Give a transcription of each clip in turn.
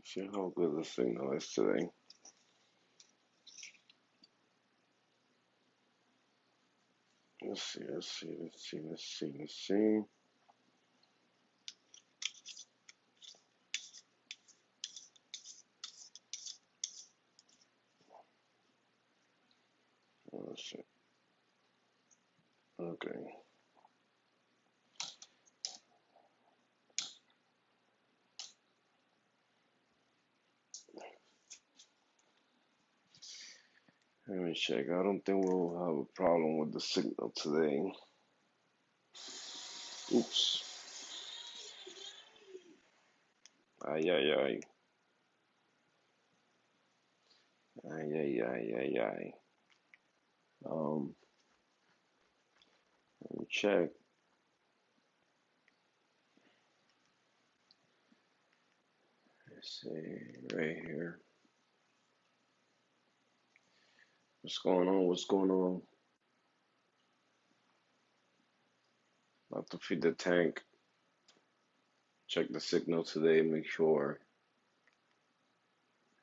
See how good the signal is today. Let's see, let's see, let's see, let's see, let's see. Let's see. Okay. Let me check. I don't think we'll have a problem with the signal today. Oops. Ay, ay, ay. Ay, ay, ay, ay, ay. Um, Let me check. Let's see, right here. What's going on? What's going on? About to feed the tank. Check the signal today. Make sure.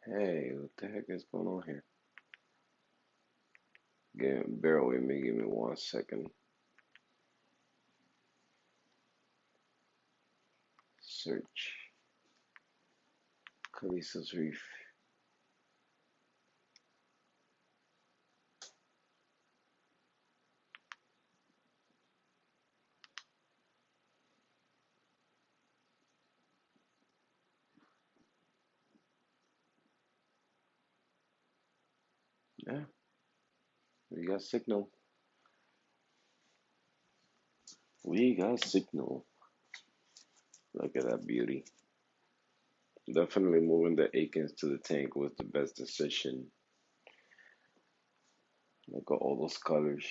Hey, what the heck is going on here? Bear with me. Give me 1 second. Search. Calisa's Reef. Yeah, we got signal. We got signal. Look at that beauty. Definitely moving the Akins to the tank was the best decision. Look at all those colors.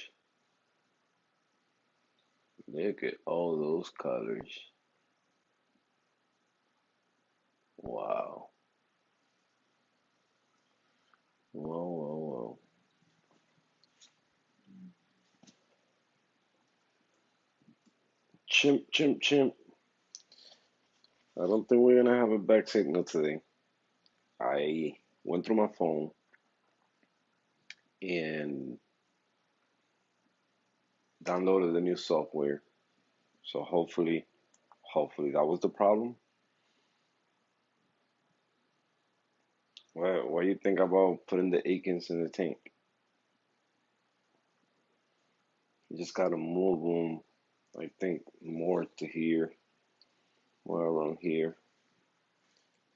Look at all those colors. Wow. Whoa, whoa, whoa. Chimp, chimp, chimp. I don't think we're gonna have a back signal today. I went through my phone and downloaded the new software. So hopefully that was the problem. What you think about putting the Akins in the tank? You just gotta move them, I think, more to here, more around here,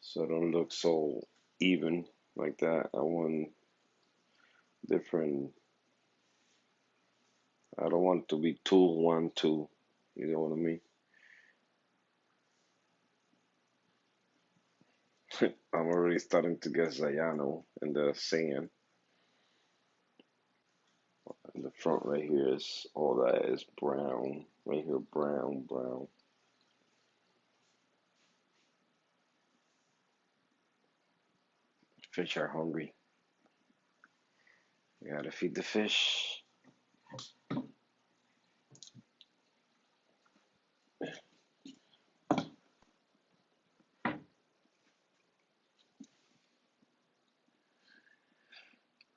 so it don't look so even like that. I want different. I don't want it to be 2-1-2. You know what I mean? I'm already starting to get Zayano in the sand. In the front right here is all that is brown. Right here, brown, brown. Fish are hungry. You gotta feed the fish.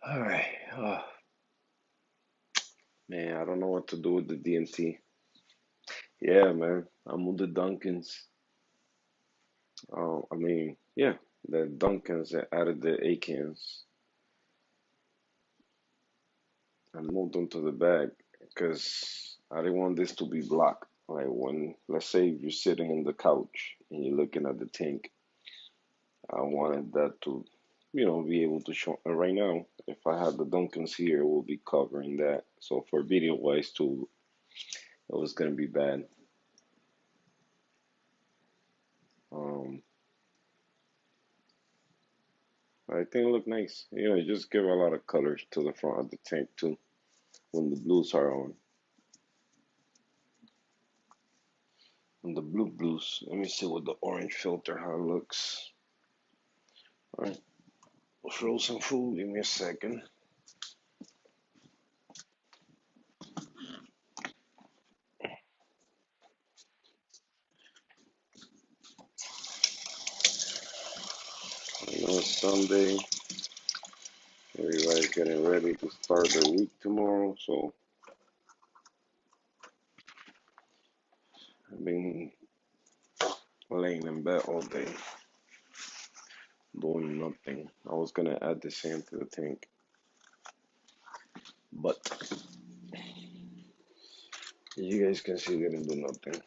All right. Oh, man, I don't know what to do with the DMT. Yeah, man. I'm with the Duncans. Yeah, the Duncans that added the Akins. I moved them to the bag because I didn't want this to be blocked. Like when, let's say, you're sitting in the couch and you're looking at the tank, I wanted that to, be able to show. And right now, if I had the Duncans here, we'll be covering that. So for video wise too, it was gonna be bad. Um, I think it looked nice. Just give a lot of colors to the front of the tank too when the blues are on. And the blue blues. Let me see what the orange filter how it looks. All right, frozen food. Give me a second. a Sunday. Everybody's getting ready to start their week tomorrow. So I've been laying in bed all day, doing nothing. I was gonna add the sand to the tank, but you guys can see didn't do nothing.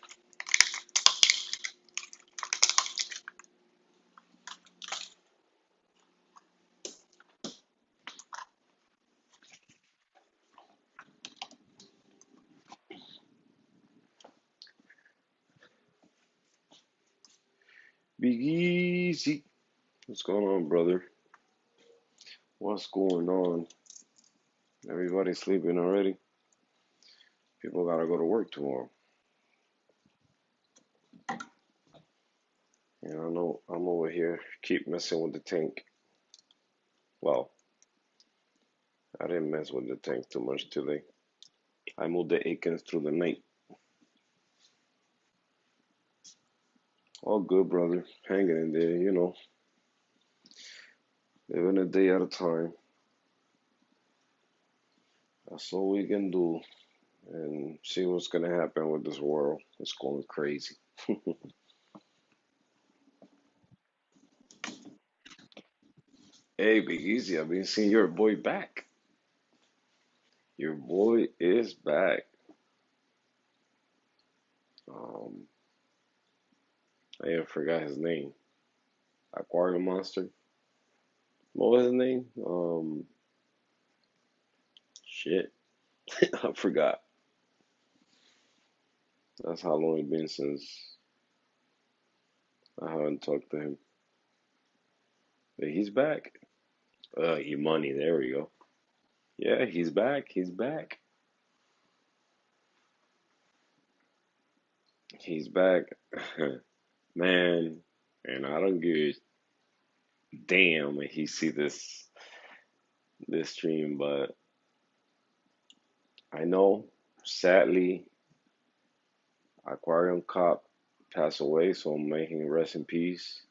Big Easy. What's going on, brother? What's going on? Everybody sleeping already? People gotta go to work tomorrow. And I know I'm over here, keep messing with the tank. Well, I didn't mess with the tank too much today. I moved the Akins through the night. All good, brother. Hanging in there, living a day at a time. That's all we can do and see what's gonna happen with this world. It's going crazy. Hey, Big Easy, I've been seeing your boy back. Your boy is back. Um, I even forgot his name. Aquarium Monster. What was his name? Shit, I forgot. That's how long it's been since I haven't talked to him. But he's back. Money. There we go. Yeah, he's back. He's back. He's back. Man, and I don't give a damn if he see this stream, but I know sadly Aquarium Cop passed away, so I'm making rest in peace.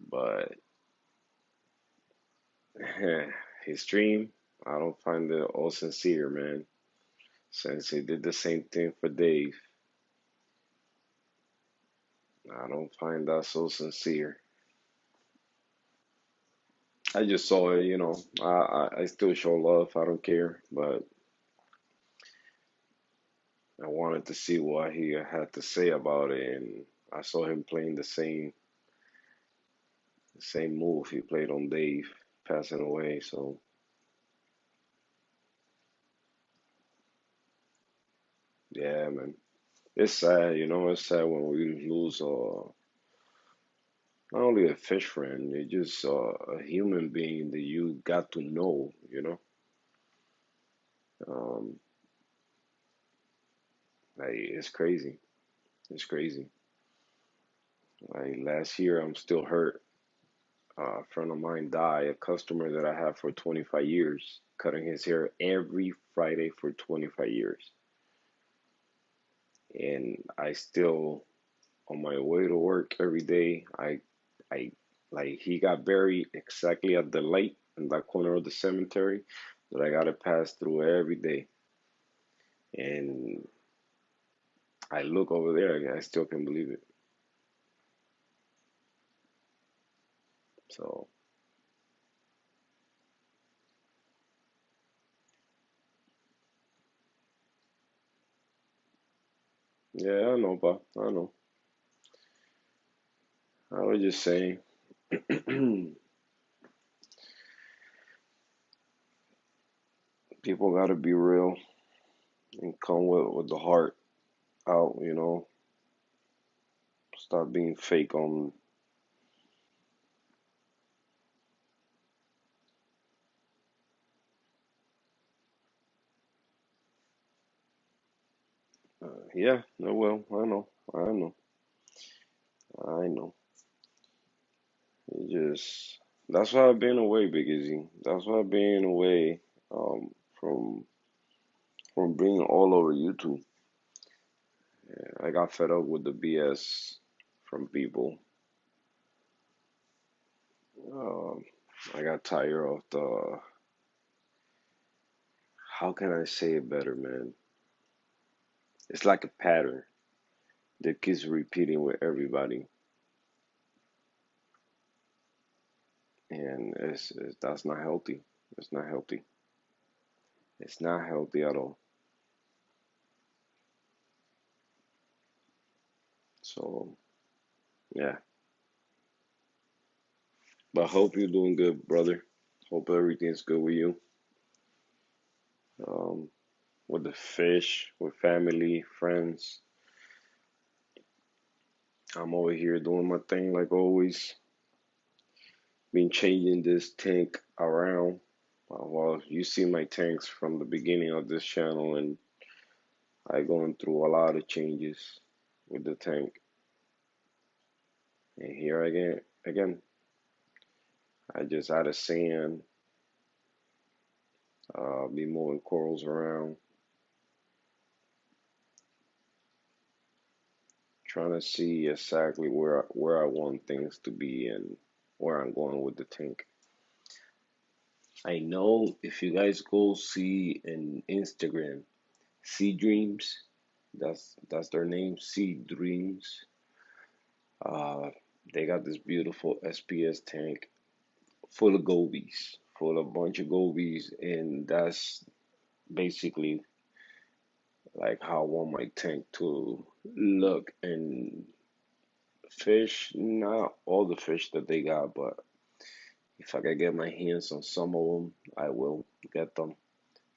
But his stream, I don't find it all sincere, man. Since he did the same thing for Dave, I don't find that so sincere. I just saw it, I still show love. I don't care, but I wanted to see what he had to say about it, and I saw him playing the same move he played on Dave, passing away. So yeah, man, it's sad. It's sad when we lose not only a fish friend, it's just a human being that you got to know. Um, like it's crazy. It's crazy. Like last year, I'm still hurt. A friend of mine died, a customer that I have for 25 years, cutting his hair every Friday for 25 years. And I still, on my way to work every day, I, like, he got buried exactly at the light in that corner of the cemetery that I gotta pass through every day. And I look over there, and I still can't believe it. So, yeah, I know, but I know. I was just saying, people gotta be real and come with the heart out, stop being fake on, yeah, no, well, I know. It just, that's why I've been away, Big Izzy. That's why I've been away, from being all over YouTube. I got fed up with the BS from people. Um, I got tired of the, how can I say it better, man? It's like a pattern that keeps repeating with everybody, and that's not healthy. It's not healthy. It's not healthy at all. So yeah, but hope you're doing good, brother. Hope everything's good with you. Um, with the fish, with family, friends. I'm over here doing my thing like always. Been changing this tank around. Well, you see my tanks from the beginning of this channel, and I going through a lot of changes with the tank. And here again, I just added sand, be moving corals around, trying to see exactly where I want things to be and where I'm going with the tank. I know if you guys go see in Instagram, Sea Dreams, that's their name, Sea Dreams. Uh, they got this beautiful SPS tank full of gobies, full of bunch of gobies, and that's basically like how I want my tank to look and fish. Not all the fish that they got, but if I can get my hands on some of them, I will get them.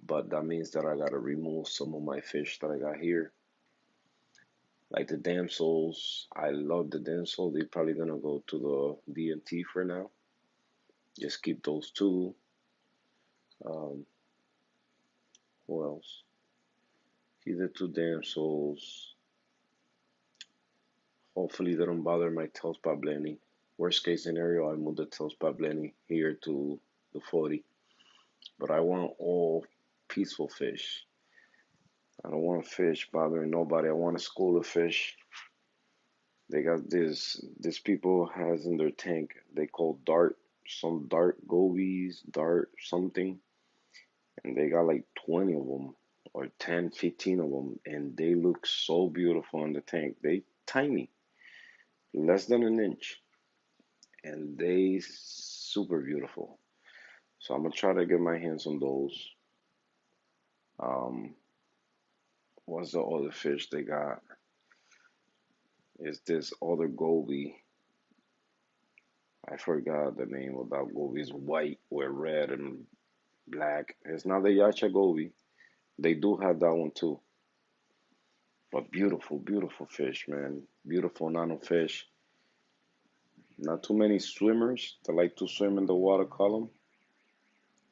But that means that I gotta remove some of my fish that I got here. Like the damsels, I love the damsel. They're probably gonna go to the DNT for now. Just keep those two. Um, who else? Keep the two damsels. Hopefully they don't bother my tails pableni. Worst case scenario, I move the tails pableni here to the 40. But I want all peaceful fish. I don't want fish bothering nobody. I want a school of fish. They got this people has in their tank. They call dart, some dart gobies, dart something, and they got like 20 of them or 10, 15 of them, and they look so beautiful in the tank. They tiny, less than an inch, and they super beautiful. So I'm gonna try to get my hands on those. Um, what's the other fish they got? Is this other goby? I forgot the name of that goby. It's white with red and black. It's not the yacha goby. They do have that one too. But beautiful, beautiful fish, man. Beautiful nano fish. Not too many swimmers that like to swim in the water column.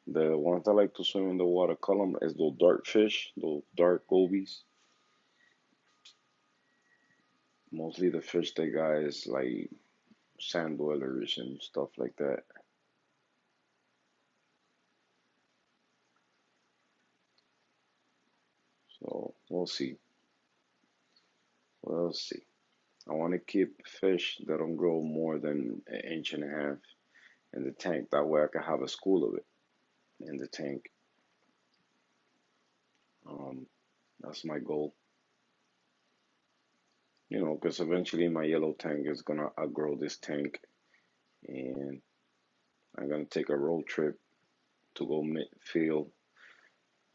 The ones that like to swim in the water column is those dark fish, those dark gobies. Mostly the fish they got is like sand dwellers and stuff like that. So we'll see. We'll see. I want to keep fish that don't grow more than an inch and a half in the tank. That way I can have a school of it in the tank. Um, that's my goal. You know, because eventually my yellow tank is gonna outgrow this tank, and I'm gonna take a road trip to go field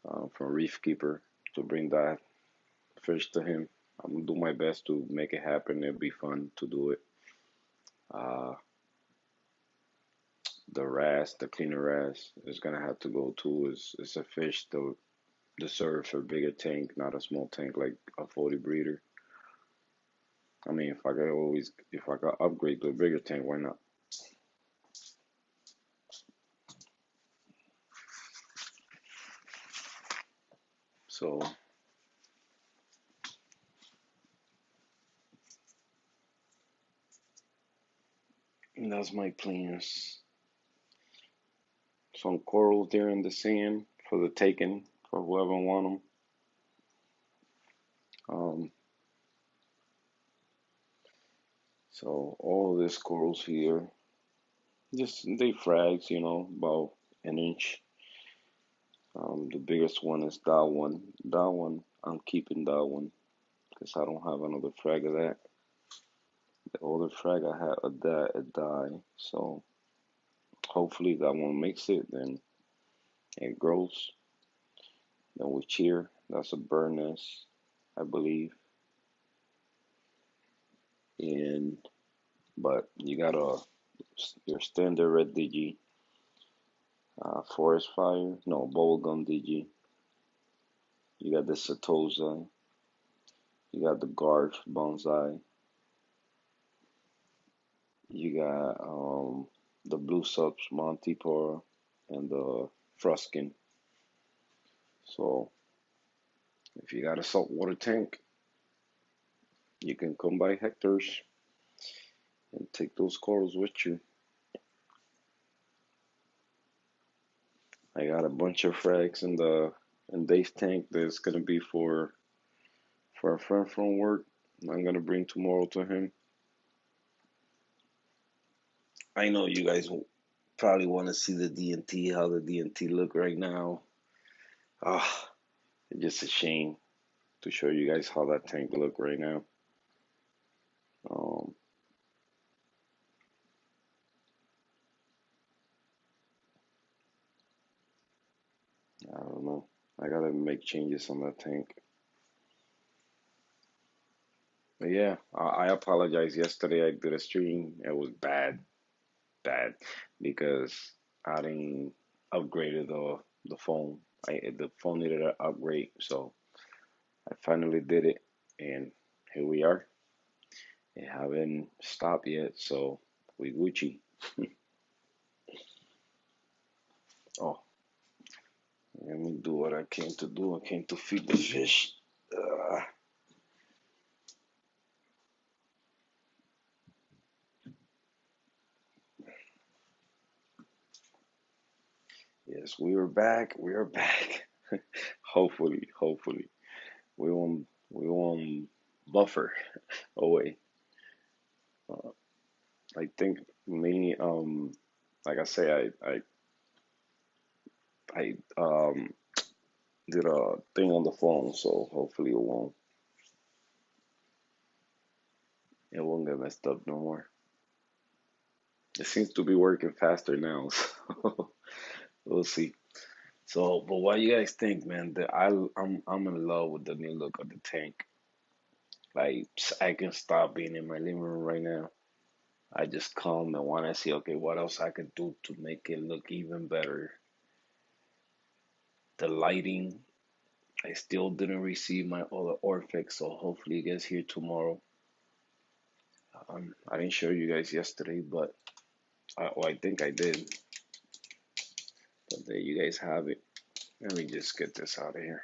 from Reef Keeper to bring that fish to him. I'm gonna do my best to make it happen. It'll be fun to do it. Uh, the wrasse, the cleaner wrasse, is gonna have to go too. It's a fish that deserves a bigger tank, not a small tank like a 40 breeder. I mean, if I could upgrade to a bigger tank, why not? So that's my plans. Some corals there in the sand for the taking for whoever want them. Um, so all of this corals here, Just they frags, about an inch. The biggest one is that one. That one, I'm keeping that one because I don't have another frag of that. The other frag I had a that it died, so hopefully that one makes it. Then it grows. Then we cheer. That's a bird nest, I believe. And but you got your standard red digi, forest fire, no bubblegum digi. You got the Setosa. You got the Garf bonsai. You got the blue subs Montipora and the Fruskin. So if you got a saltwater tank, you can come by Hector's and take those corals with you. I got a bunch of frags in Dave's tank that's gonna be for a friend from work. I'm gonna bring tomorrow to him. I know you guys probably want to see the DNT, how the DNT look right now. Ah, it's just a shame to show you guys how that tank look right now. Um, I don't know. I gotta make changes on that tank. But yeah, I apologize. Yesterday I did a stream. It was bad, because I didn't upgrade the phone. The phone needed an upgrade, so I finally did it, and here we are. It haven't stopped yet, so we Gucci. Oh, let me do what I came to do. I came to feed the fish. Uh, yes, we are back. We are back. Hopefully, we won't buffer away. Uh, I think mainly, like I say, I did a thing on the phone, so hopefully it won't get messed up no more. It seems to be working faster now, so we'll see. So, but what you guys think, man? I'm in love with the new look of the tank. Like I can stop being in my living room right now. I just come and want to see, okay, what else I could do to make it look even better. The lighting, I still didn't receive my other Orfix, so hopefully it gets here tomorrow. I didn't show you guys yesterday, but I think I did. But there you guys have it. Let me just get this out of here.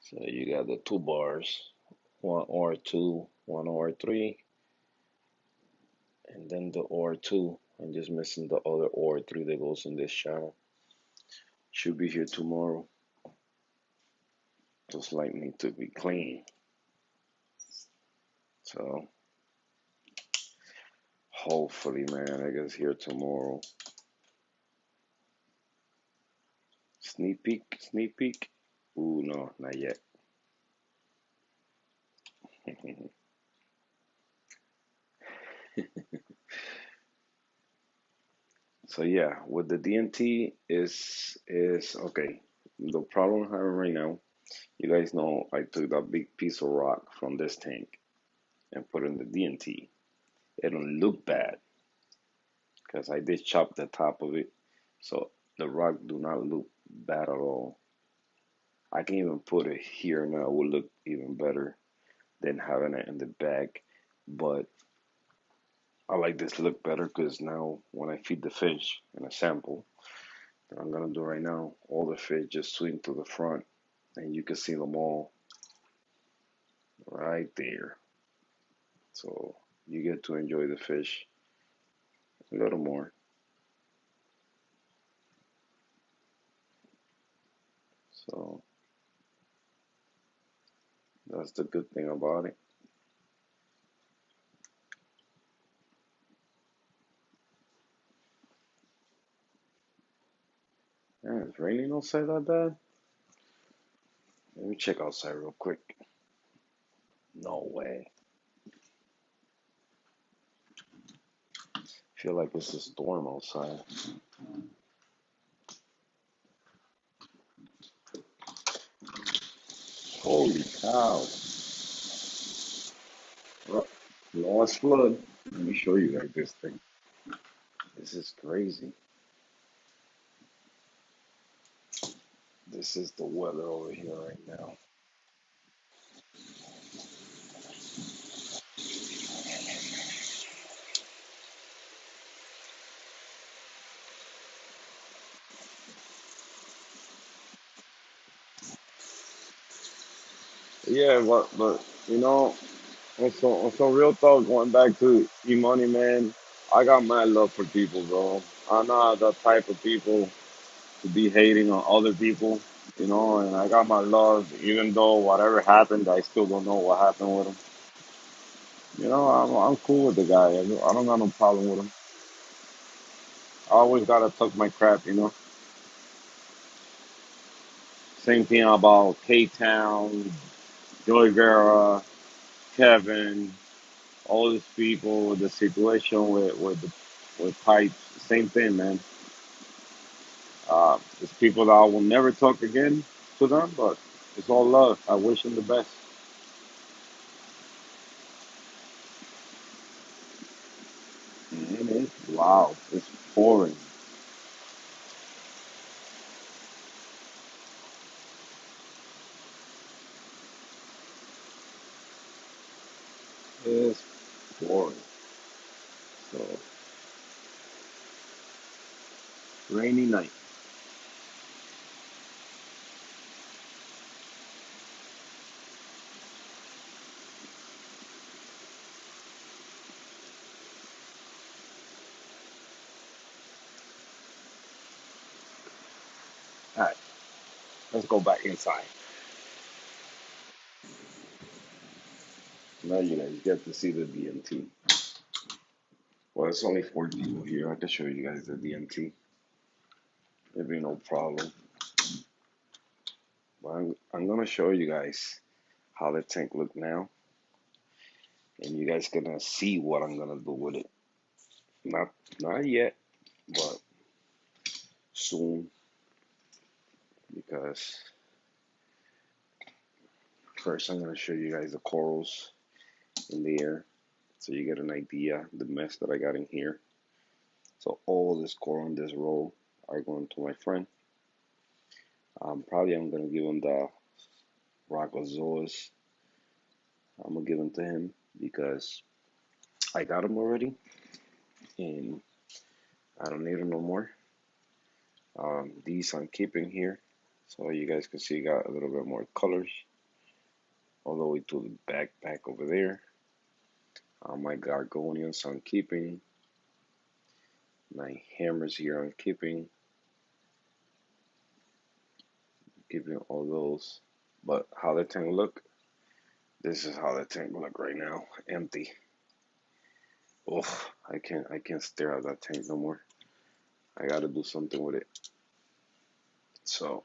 So you got the two bars, one or2, one or3, and then the or2. I'm just missing the other or3 that goes in this channel. Should be here tomorrow. Those light need to be clean. So hopefully, man, I guess here tomorrow. Sneak peek, sneak peek. Ooh, no, not yet. So yeah, with the DNT is okay. The problem I'm having right now, you guys know I took that big piece of rock from this tank and put in the DNT. It don't look bad because I did chop the top of it, so the rock do not look bad at all. I can even put it here now; it will look even better than having it in the bag. But I like this look better because now when I feed the fish in a sample that I'm gonna do right now, all the fish just swim to the front and you can see them all right there. So you get to enjoy the fish a little more. So that's the good thing about it. Yeah, it's raining outside that bad. Let me check outside real quick. No way. Feel like it's a storm outside. Holy cow. Oh, lost flood. Let me show you guys this thing. This is crazy. This is the weather over here right now. Yeah, but you know, on some real talk, going back to E-Money, man, I got mad love for people, bro. I'm not the type of people to be hating on other people, and I got my love, even though whatever happened, I still don't know what happened with him. I'm cool with the guy. I don't got no problem with him. I always gotta talk my crap. Same thing about K-Town, Joy Vera, Kevin, all these people, the situation with pipes, same thing, man. It's people that I will never talk again to them, but it's all love. I wish them the best. Wow, it's pouring. It's pouring. So rainy night. All right, let's go back inside. Now you guys get to see the DMT. Well, it's only four people here. I can show you guys the DMT. It'd be no problem. But I'm gonna show you guys how the tank look now, and you guys gonna see what I'm gonna do with it. Not not yet, but soon, because first I'm gonna show you guys the corals in the air, so you get an idea the mess that I got in here. So all this coral in this row are going to my friend. Probably I'm gonna give him the Rockozoas. I'm gonna give them to him because I got them already, and I don't need them no more. These I'm keeping here, so you guys can see got a little bit more colors all the way to the back over there. My Gargonians I'm keeping. My hammers here I'm keeping all those. But how the tank look? This is how the tank look right now, empty. Oh, I can't stare at that tank no more. I gotta do something with it. So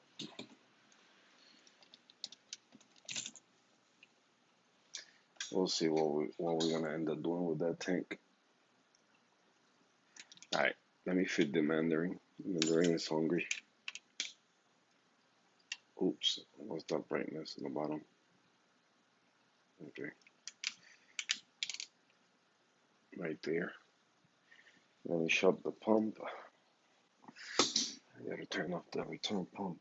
we'll see what we're gonna end up doing with that tank. All right, let me feed the Mandarin. Mandarin is hungry. Oops, what's that brightness in the bottom? Okay, right there. Let me shut the pump. I gotta turn off the return pump.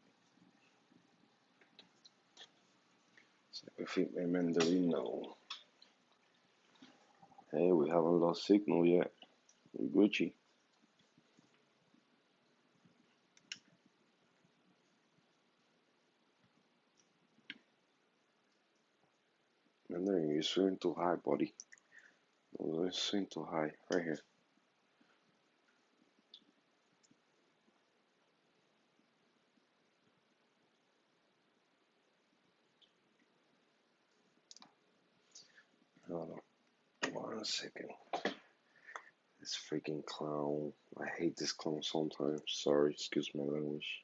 So I feed my Mandarin now. Hey, we haven't lost signal yet. We Gucci. Mandarin, you're swimming too high, buddy. You're swimming too high. Right here. Hold on. 1 second. This freaking clown. I hate this clown sometimes. Sorry, excuse my language.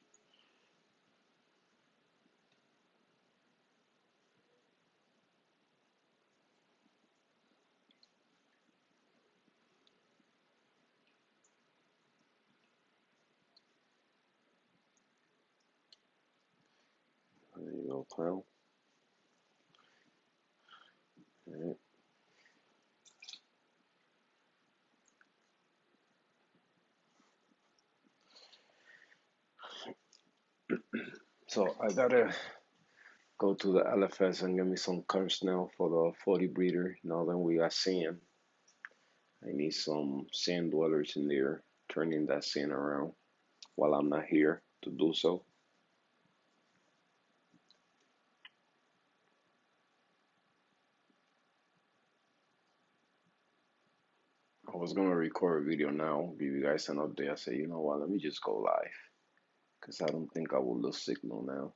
little clown. Alright. So I gotta go to the LFS and get me some curves now for the 40 breeder. Now that we got sand, I need some sand dwellers in there, turning that sand around while I'm not here to do so. I was gonna record a video now, give you guys an update. I said, you know what, let me just go live. Because I don't think I will lose signal now.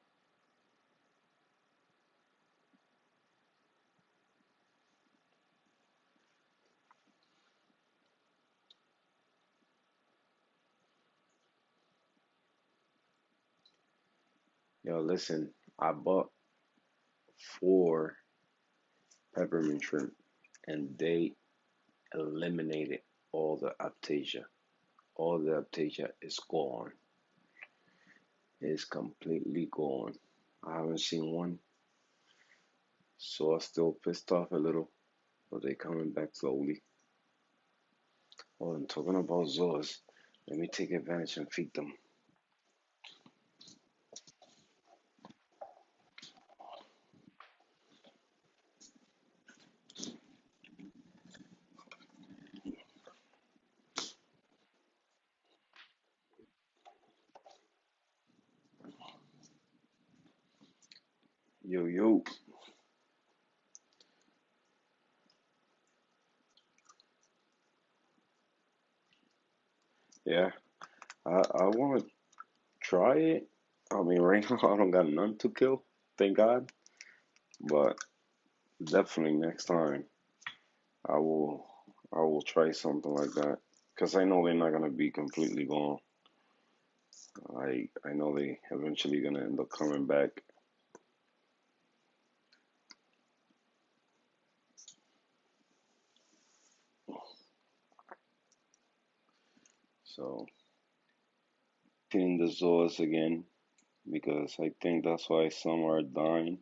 Yo, listen, I bought 4 peppermint shrimp and they eliminated all the aptasia. All the aptasia is gone. It's completely gone. I haven't seen one, so I'm still pissed off a little, but they coming back slowly. Oh, and talking about zoas, let me take advantage and feed them. Yo, yo. Yeah, I want to try it. I mean, right now I don't got none to kill, thank God. But definitely next time I will I will try something like that because I know they're not gonna be completely gone. I know they eventually gonna end up coming back. So clean the zoas again because I think that's why some are dying.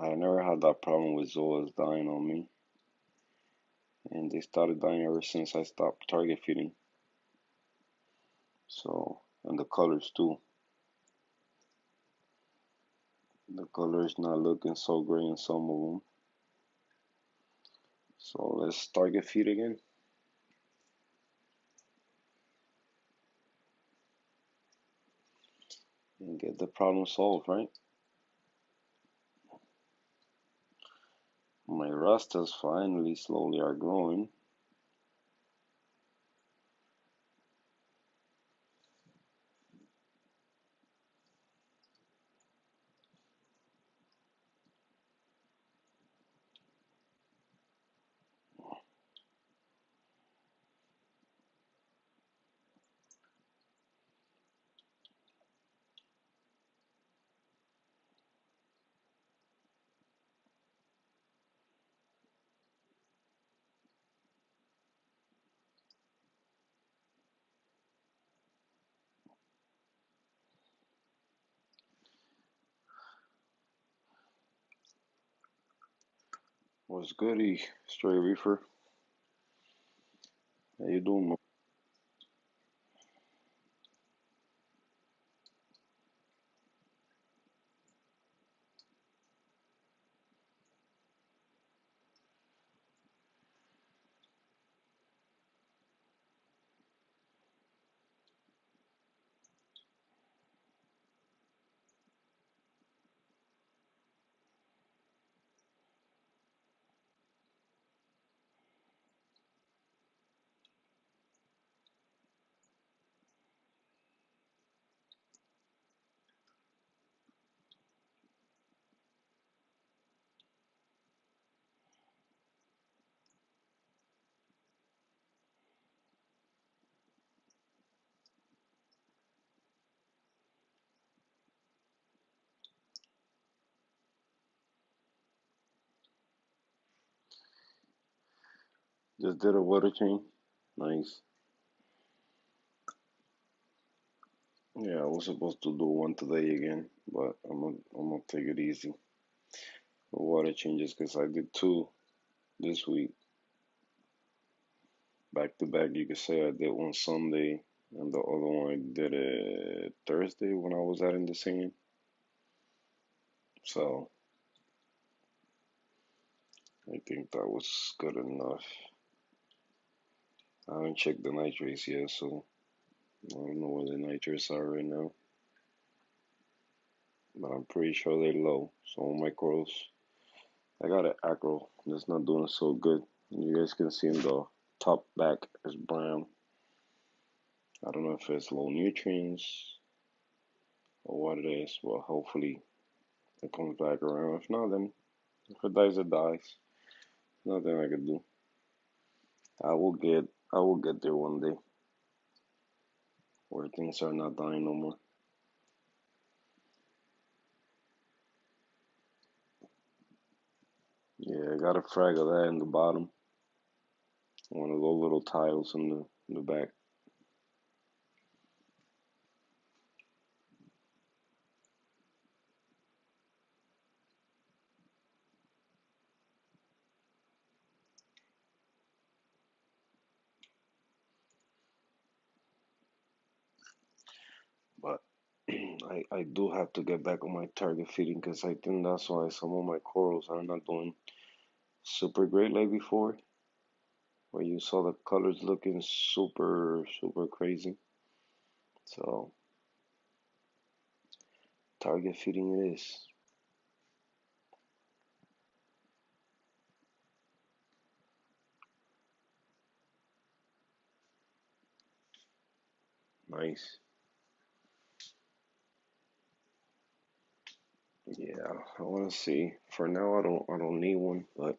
I never had that problem with zoas dying on me, and they started dying ever since I stopped target feeding. So and the colors too. The colors not looking so great in some of them. So let's target feed again and get the problem solved, right? My rastas finally slowly are growing. What's goody, Stray Reefer? How you doing? Just did a water change. Nice. Yeah, I was supposed to do one today again, but I'm gonna take it easy. The water changes because I did two this week back to back. You could say I did one Sunday and the other one I did it Thursday when I was out in the singing. So I think that was good enough. I haven't checked the nitrates yet, so I don't know where the nitrates are right now. But I'm pretty sure they're low. So on my corals, I got an acro that's not doing so good. You guys can see in the top back is brown. I don't know if it's low nutrients or what it is, but hopefully it comes back around. If not, then if it dies, it dies. Nothing I can do. I will get I will get there one day where things are not dying no more. Yeah, I got a frag of that in the bottom. One of those little tiles in the back. But I do have to get back on my target feeding because I think that's why some of my corals are not doing super great like before, where you saw the colors looking super crazy. So target feeding it is. Nice. Yeah, I want to see. For now, I don't need one, but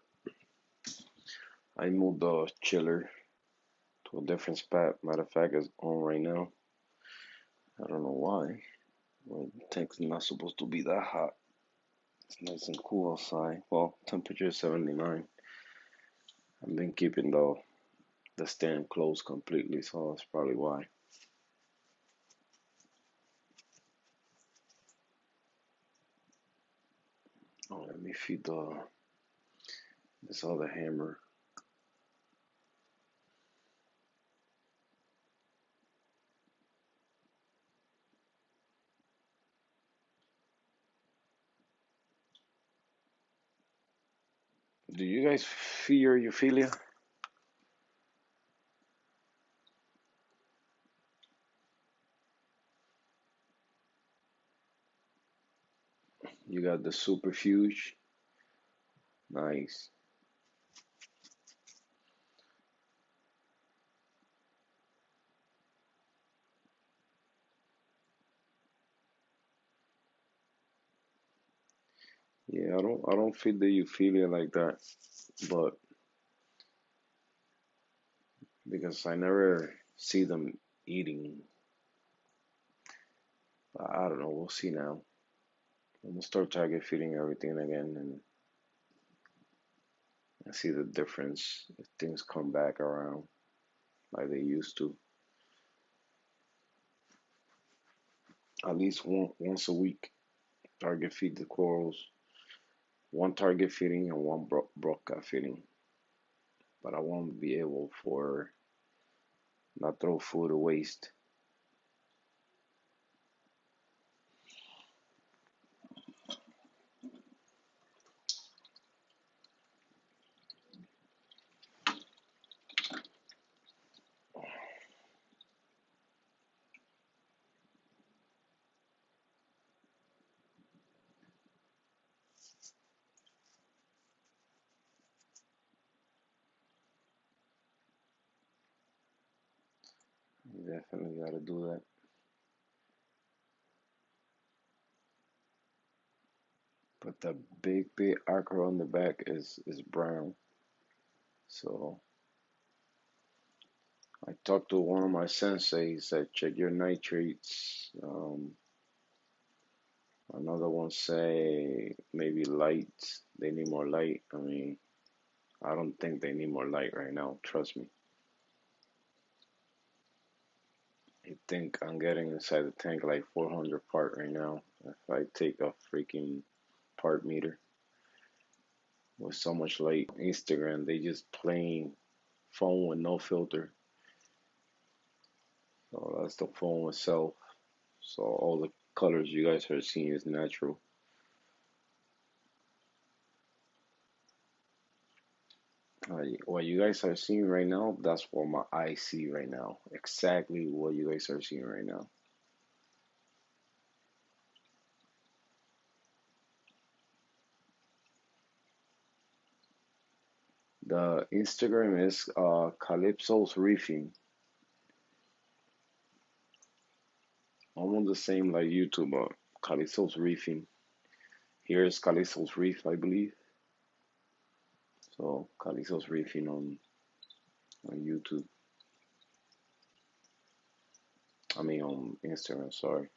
I moved the chiller to a different spot. Matter of fact, it's on right now. I don't know why. Well, the tank's not supposed to be that hot. It's nice and cool outside. Well, temperature is 79. I've been keeping the stand closed completely, so that's probably why. Oh, let me feed the this other hammer. Do you guys fear euphilia? You got the superfuge. Nice. Yeah, I don't feed the euphilia like that, but because I never see them eating. I don't know. We'll see now. I'm gonna start target feeding everything again and see the difference if things come back around like they used to. At least once a week, target feed the corals. One target feeding and one broadcast feeding. But I won't be able for not throw food to waste. You definitely gotta do that. But the big acro on the back is brown. So I talked to one of my senseis. He said check your nitrates. Another one say maybe light. They need more light. I mean, I don't think they need more light right now. Trust me. I think I'm getting inside the tank like 400 part right now. If I take a freaking part meter with so much light, Instagram, they just plain phone with no filter. So that's the phone itself. So all the colors you guys are seeing is natural. What you guys are seeing right now, that's what my eyes see right now. Exactly what you guys are seeing right now. The Instagram is Calypso's Reefing. Almost the same like YouTube, but Calypso's Reefing. Here is Calypso's Reef, I believe. So Calypso's Reefing on YouTube. I mean on Instagram, sorry.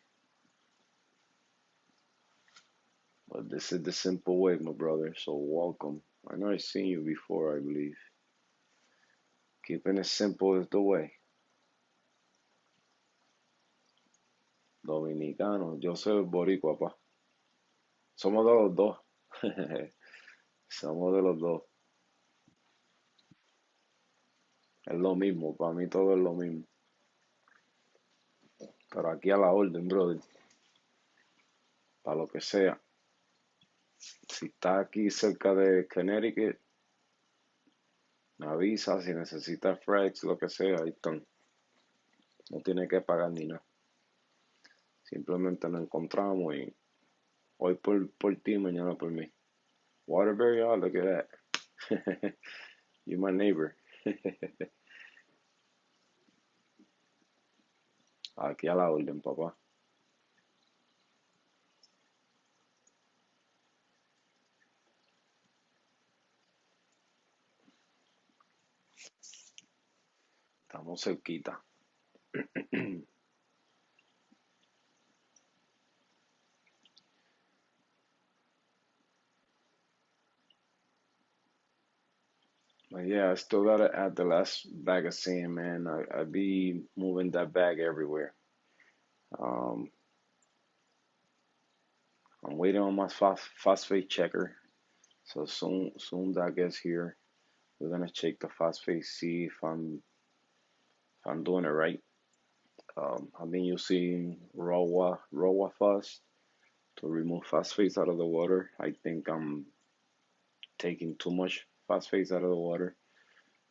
But this is the simple way, my brother. So welcome. I know I've seen you before, I believe. Keeping it simple is the way. Dominicano, yo soy boricua, pa. Somos de los dos. Somos de los dos. Es lo mismo, para mí todo es lo mismo. Pero aquí a la orden, brother. Para lo que sea. Si está aquí cerca de Connecticut, me avisa. Si necesita freights, lo que sea, ahí están. No tiene que pagar ni nada. Simplemente nos encontramos y hoy por ti, mañana por mí. Waterbury, oh, look at that. You my neighbor. Aquí a la orden, papá. Estamos cerquita. But yeah, I still gotta add the last bag of sand, man. I be moving that bag everywhere. Um, I'm waiting on my phosphate checker. So soon that gets here, we're gonna check the phosphate, see if I'm doing it right. I've been using raw phos to remove phosphates out of the water. I think I'm taking too much phosphates out of the water.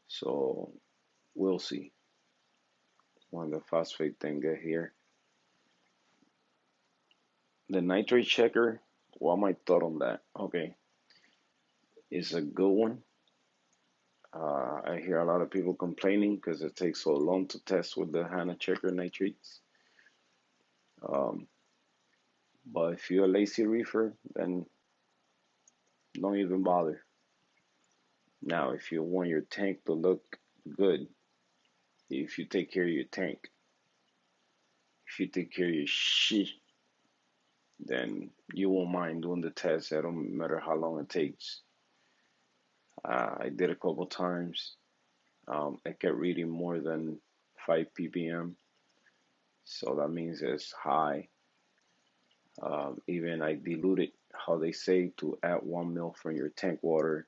So we'll see when the phosphate thing get here. The nitrate checker, what my thought on that? Okay, it's a good one. I hear a lot of people complaining because it takes so long to test with the HANA checker nitrates. Um, but if you're a lazy reefer, then don't even bother. Now, if you want your tank to look good, if you take care of your tank, if you take care of your shit, then you won't mind doing the test. It don't matter how long it takes. I did a couple times. It kept reading more than 5 ppm, so that means it's high. Even I diluted, how they say, to add 1 ml from your tank water,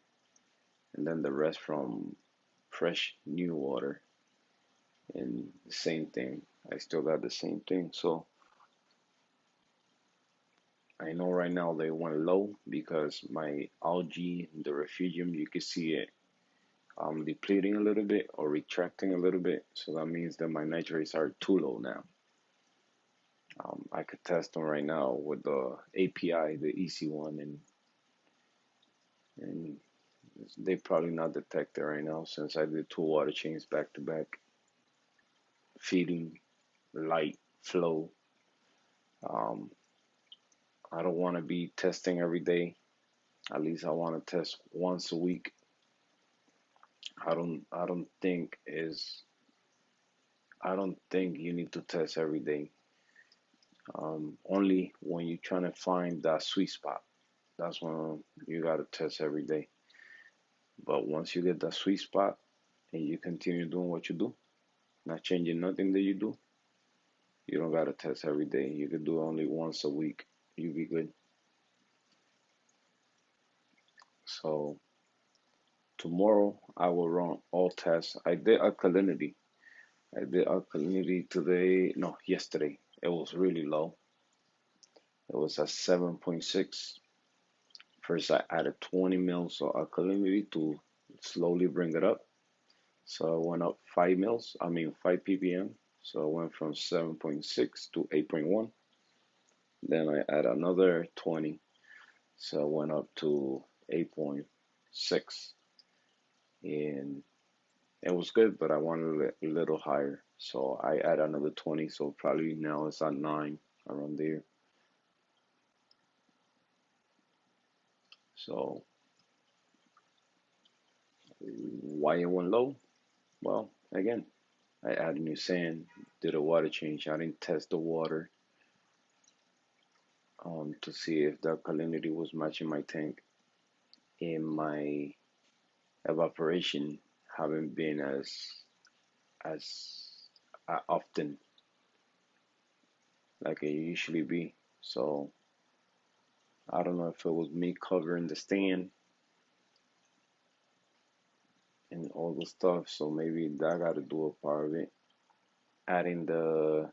and then the rest from fresh new water. And the same thing, I still got the same thing. So I know right now they went low because my algae, the refugium, you can see it depleting a little bit or retracting a little bit. So that means that my nitrates are too low now. I could test them right now with the API, the easy one, and they probably not detected right now since I did 2 water chains back to back, feeding, light, flow. Um, I don't want to be testing every day. At least I want to test once a week. I don't think is I don't think you need to test every day. Only when you're trying to find that sweet spot. That's when you gotta test every day. But once you get that sweet spot and you continue doing what you do, not changing nothing that you do, You don't gotta test every day. You could do it only once a week. You be good. So tomorrow I will run all tests. I did alkalinity. I did alkalinity today. No, yesterday. It was really low. It was at 7.6. First, I added 20 mils of alkalinity to slowly bring it up. So I went up 5 mils, I mean 5 ppm. So I went from 7.6 to 8.1. Then I add another 20. So I went up to 8.6. And it was good, but I wanted a little higher. So I add another 20. So probably now it's at 9 around there. So why it went low? Well, again, I added new sand, did a water change. I didn't test the water to see if the alkalinity was matching my tank. And my evaporation haven't been as often like it usually be. So I don't know if it was me covering the stand and all the stuff. So maybe that got to do a part of it. Adding the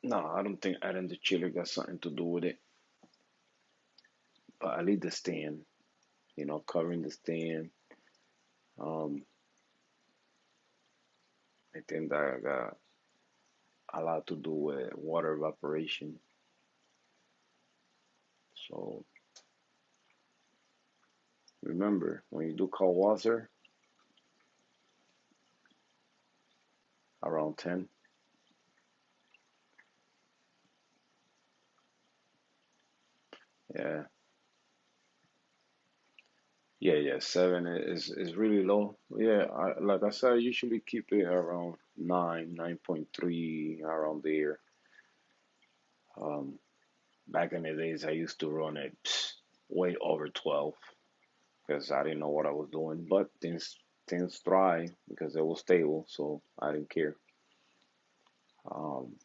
No, I don't think adding the chiller got something to do with it. But I leave the stand, covering the stand. Um, I think that got a lot to do with water evaporation. So remember, when you do cold water, around 10, yeah, yeah, 7 is really low. Yeah, like I said, I usually keep it around 9, 9.3, around there. Um, Back in the days, I used to run it way over 12 because I didn't know what I was doing. But things thrive because it was stable, so I didn't care. Um,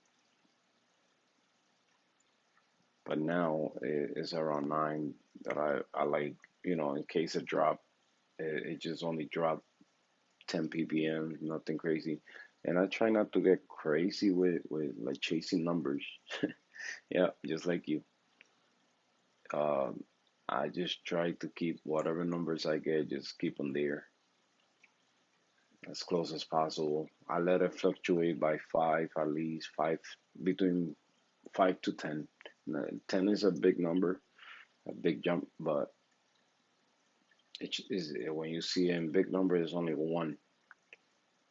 but now it's around 9 that I like, in case it drop, it just only dropped 10 ppm, nothing crazy. And I try not to get crazy with like chasing numbers. Yeah, just like you. Um, I just try to keep whatever numbers I get, just keep them there as close as possible. I let it fluctuate by five, at least five, between 5 to 10. 10 is a big number, a big jump, but it is when you see in big number, there's only one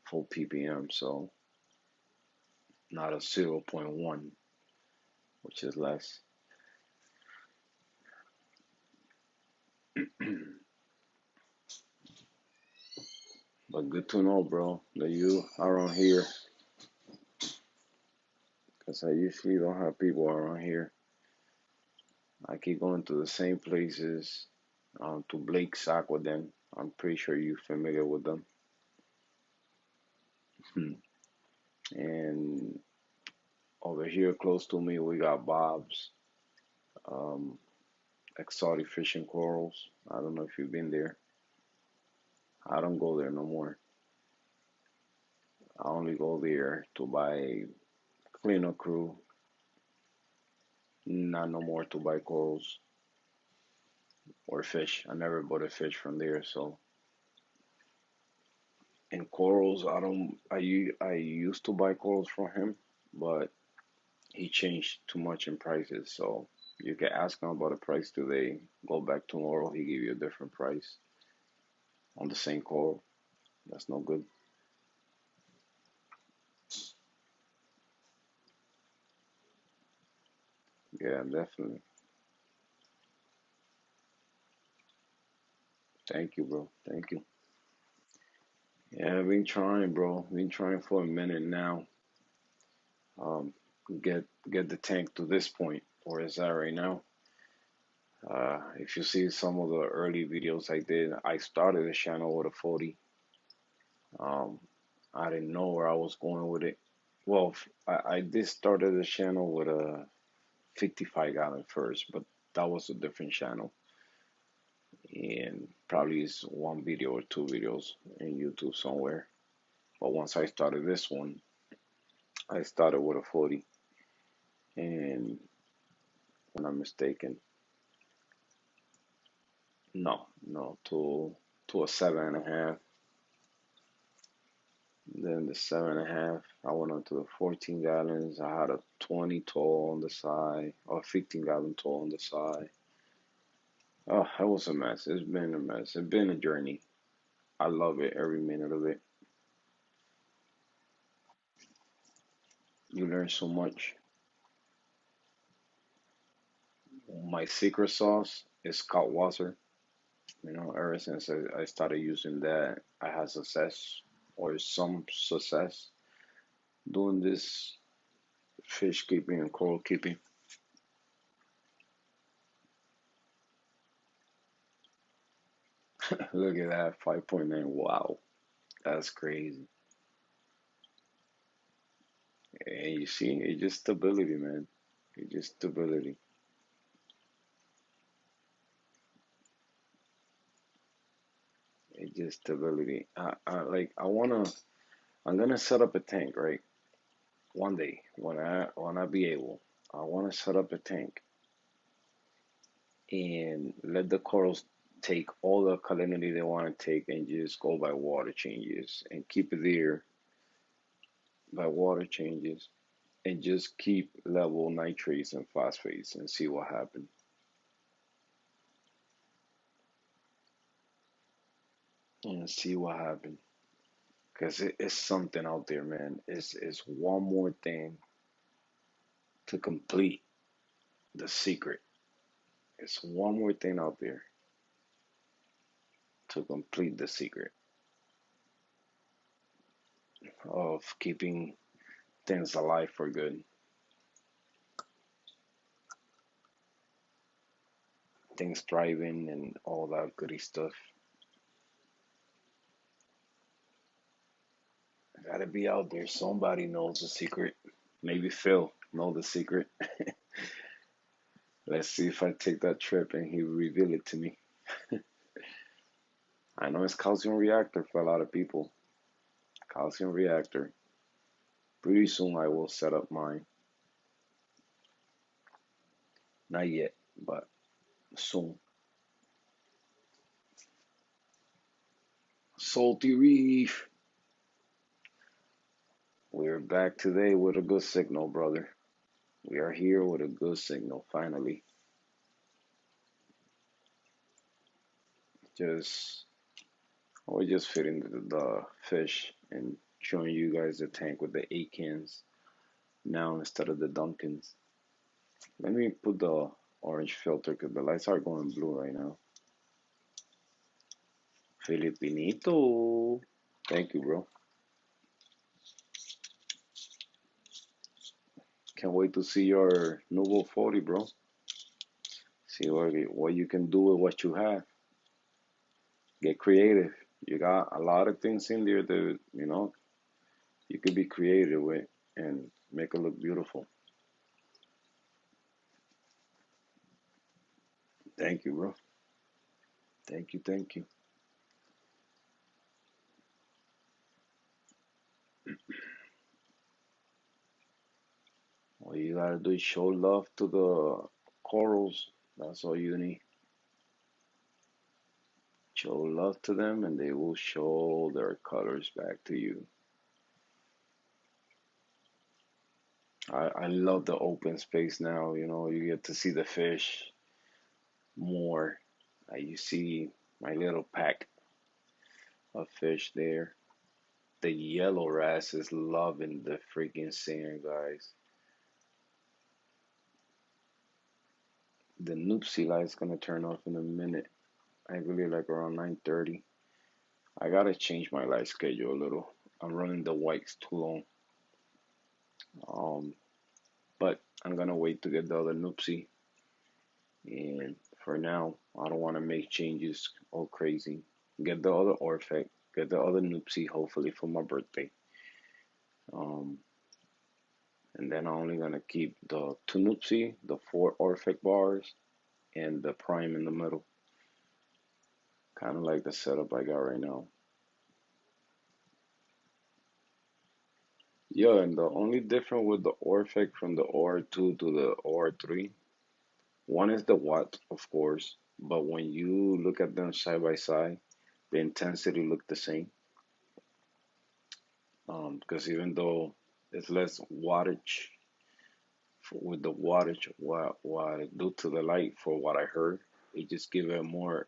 full ppm, so not a zero point 0.1, which is less. But good to know, bro, that you are on here, because I usually don't have people around here. I keep going to the same places, to Blake's Aquaden. I'm pretty sure you're familiar with them. And over here close to me, we got Bob's, um, exotic fishing corals. I don't know if you've been there. I don't go there no more. I only go there to buy cleanup crew, not no more to buy corals or fish. I never bought a fish from there. So in corals, I don't. I used to buy corals from him, but he changed too much in prices. So you can ask him about the price today. Go back tomorrow, he give you a different price on the same coral. That's no good. Yeah, definitely. Thank you, bro. Thank you. Yeah, I've been trying, bro. Been trying for a minute now. Um, get the tank to this point, where it's at right now. If you see some of the early videos I did, I started the channel with a 40. Um, I didn't know where I was going with it. Well, I did started the channel with a 55 gallon first, but that was a different channel, and probably is one video or two videos in YouTube somewhere. But once I started this one, I started with a 40, and when I'm mistaken, no, to a 7.5. Then the 7.5, I went on to the 14 gallons. I had a 20 toll on the side, or 15-gallon toll on the side. Oh, it was a mess. It's been a mess. It's been a journey. I love it, every minute of it. You learn so much. My secret sauce is called water. Ever since I started using that, I had success or some success doing this fish keeping and coral keeping. Look at that, 5.9. Wow, that's crazy. And you see, it's just stability, man. It's just stability. It's just stability. I'm gonna set up a tank, right? One day, when I be able, I wanna set up a tank and let the corals take all the salinity they want to take and just go by water changes and keep it there by water changes and just keep level nitrates and phosphates and see what happens and see what happens. Because it's something out there, man. It's one more thing to complete the secret. It's one more thing out there to complete the secret of keeping things alive for good, things thriving and all that goody stuff. Gotta be out there. Somebody knows the secret. Maybe Phil know the secret. Let's see if I take that trip and he reveal it to me. I know it's calcium reactor for a lot of people. Calcium reactor. Pretty soon I will set up mine. Not yet, but soon. Salty Reef. We're back today with a good signal, brother. We are here with a good signal, finally. Just, we're just fitting the fish and showing you guys the tank with the 8 cans now instead of the Dunkins. Let me put the orange filter because the lights are going blue right now. Filipinito. Thank you, bro. Can't wait to see your Nuvo 40, bro. See what you can do with what you have. Get creative. You got a lot of things in there that, you could be creative with and make it look beautiful. Thank you, bro. Thank you, thank you. All you gotta do is show love to the corals. That's all you need. Show love to them and they will show their colors back to you. I love the open space now, you get to see the fish more. You see my little pack of fish there. The yellow wrasse is loving the freaking sand, guys. The Noopsy light's gonna turn off in a minute. I really like around 9:30. I gotta change my light schedule a little. I'm running the whites too long. Um, but I'm gonna wait to get the other Noopsy. And for now, I don't want to make changes all crazy. Get the other Orphic, get the other Noopsy, hopefully for my birthday. Um, And then I'm only gonna keep the Tunupsi, the four Orphic bars, and the Prime in the middle. Kind of like the setup I got right now. Yeah, and the only difference with the Orphic from the OR2 to the OR3, one is the watt, of course, but when you look at them side by side, the intensity look the same. Because even though it's less wattage, with the wattage, what it do to the light, for what I heard, it just give it more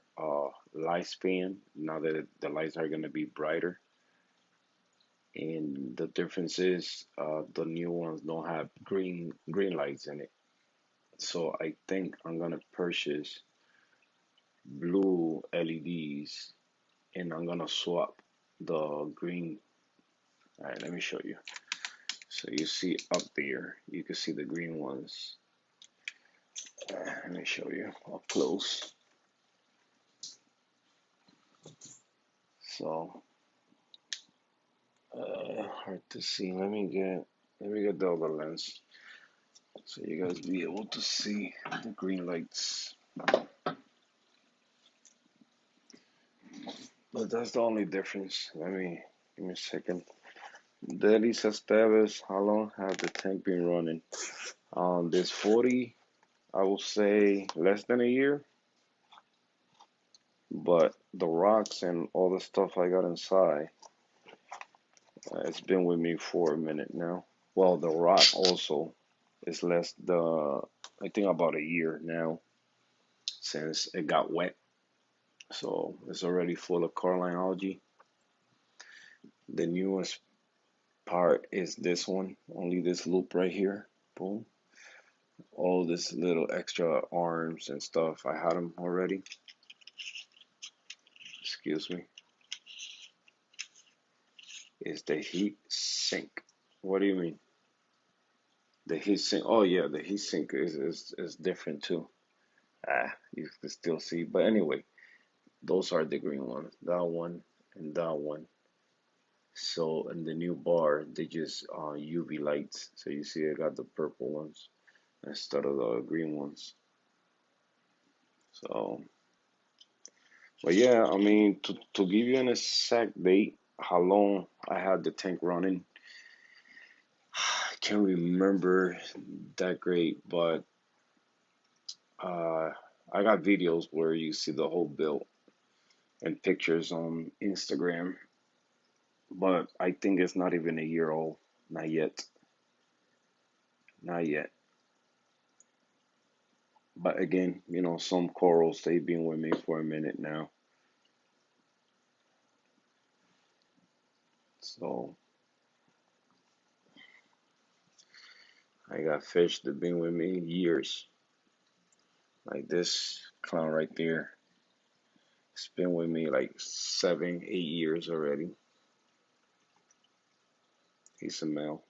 lifespan. Now that the lights are gonna be brighter, and the difference is the new ones don't have green lights in it. So I think I'm gonna purchase blue LEDs, and I'm gonna swap the green. All right, let me show you. So you see up there, you can see the green ones. Let me show you up close. So hard to see. Let me get the other lens so you guys be able to see the green lights. But that's the only difference. Give me a second. Daily Esteves, how long have the tank been running? This 40, I will say less than a year, but the rocks and all the stuff I got inside, it's been with me for a minute now. Well, the rock also is I think about a year now since it got wet. So it's already full of coralline algae. The newest part is this one, only this loop right here. Boom. All this little extra arms and stuff, I had them already. Excuse me. Is the heat sink. What do you mean? The heat sink. Oh yeah, the heat sink is different too. You can still see. But anyway, those are the green ones. That one and that one. So in the new bar, they just UV lights. So you see, I got the purple ones instead of the green ones. So, but yeah, I mean, to give you an exact date, how long I had the tank running, I can't remember that great, but uh, I got videos where you see the whole build and pictures on Instagram. But I think it's not even a year old. Not yet. Not yet. But again, some corals, they've been with me for a minute now. So I got fish that been with me years. Like this clown right there. It's been with me like 7, 8 years already. He's a male.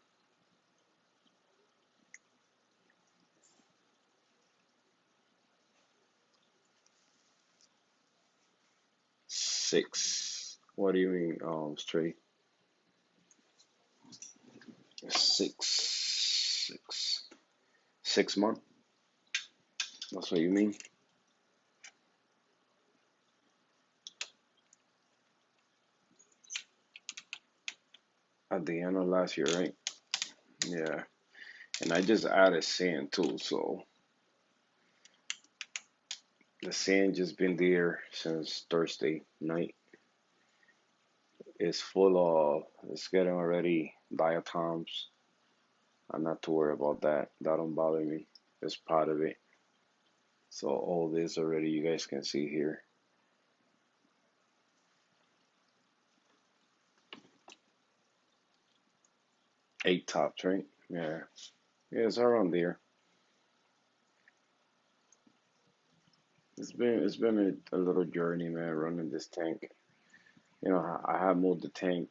6. What do you mean, straight? 6. 6 month? That's what you mean? At the end of last year, right? Yeah. And I just added sand too, so the sand just been there since Thursday night. It's getting already diatoms. I'm not too worried about that. That don't bother me. It's part of it. So all this already you guys can see here. 8 tops, right? Yeah. Yeah, it's around there. It's been a little journey, man, running this tank. I have moved the tank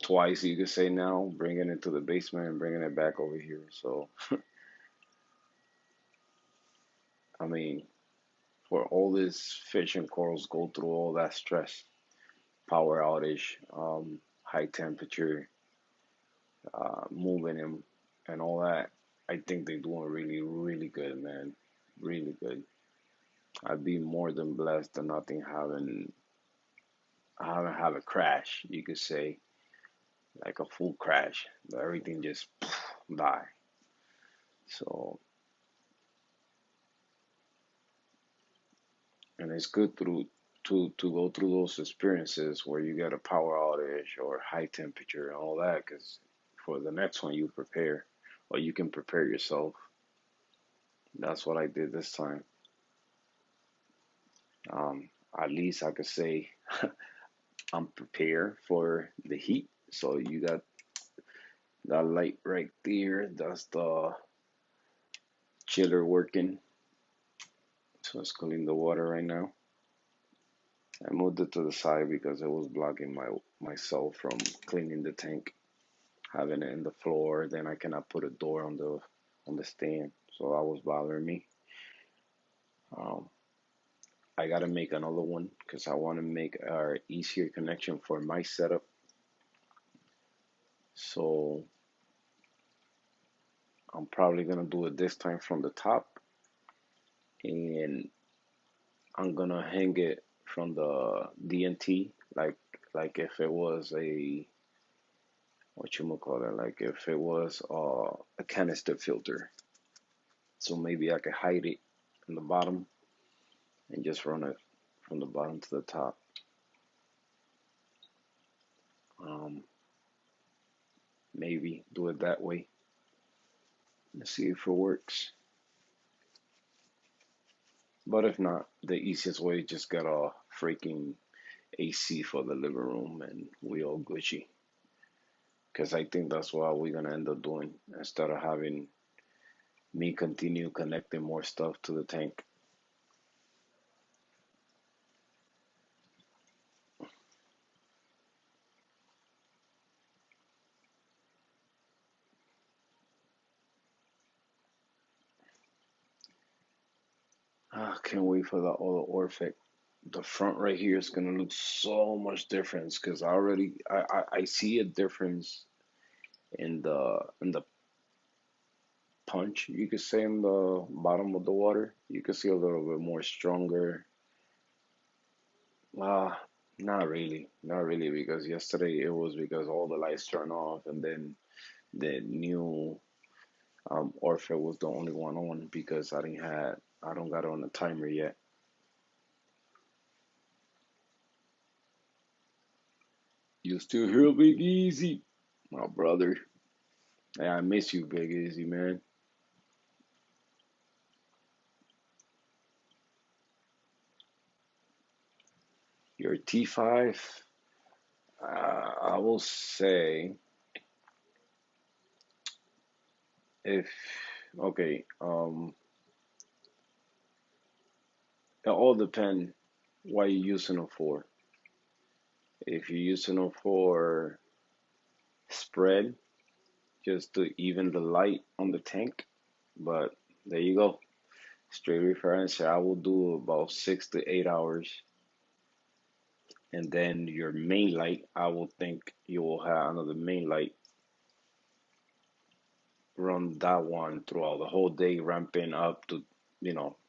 twice, you could say now, bringing it to the basement and bringing it back over here. So, I mean, for all this fish and corals go through all that stress, power outage, high temperature, moving them. and all that. I think they're doing really, really good, man. Really good. I'd be more than blessed to nothing having I haven't have a crash, you could say, like a full crash. Everything just die. So, and it's good to go through those experiences where you get a power outage or high temperature and all that, because for the next one you prepare, or you can prepare yourself. That's what I did this time. At least I could say I'm prepared for the heat. So you got that light right there. That's the chiller working. So it's cooling the water right now. I moved it to the side because it was blocking myself from cleaning the tank, having it in the floor. Then I cannot put a door on the stand, so that was bothering me. Um, I gotta make another one because I want to make a easier connection for my setup. So I'm probably gonna do it this time from the top, and I'm gonna hang it from the DNT, like if it was a what you call it, like if it was a canister filter. So maybe I could hide it in the bottom and just run it from the bottom to the top. Um, Maybe do it that way. Let's see if it works. But if not, the easiest way is just get a freaking AC for the living room and we all Gucci. Because I think that's what we're gonna end up doing instead of having me continue connecting more stuff to the tank. Ah, can't wait for the other Orphic. The front right here is gonna look so much different because I see a difference in the punch, you could say, in the bottom of the water. You could see a little bit more stronger. Uh, not really, because yesterday it was because all the lights turned off, and then the new Orpha was the only one on because I don't got it on the timer yet. You still here, Big Easy, my brother? Hey, I miss you, Big Easy, man. Your T5, I will say if okay, it all depends what you're using them for. If you're using them for spread, just to even the light on the tank, but there you go. Straight reference, I will do about 6 to 8 hours, and then your main light, I will think you will have another main light run that one throughout the whole day, ramping up to,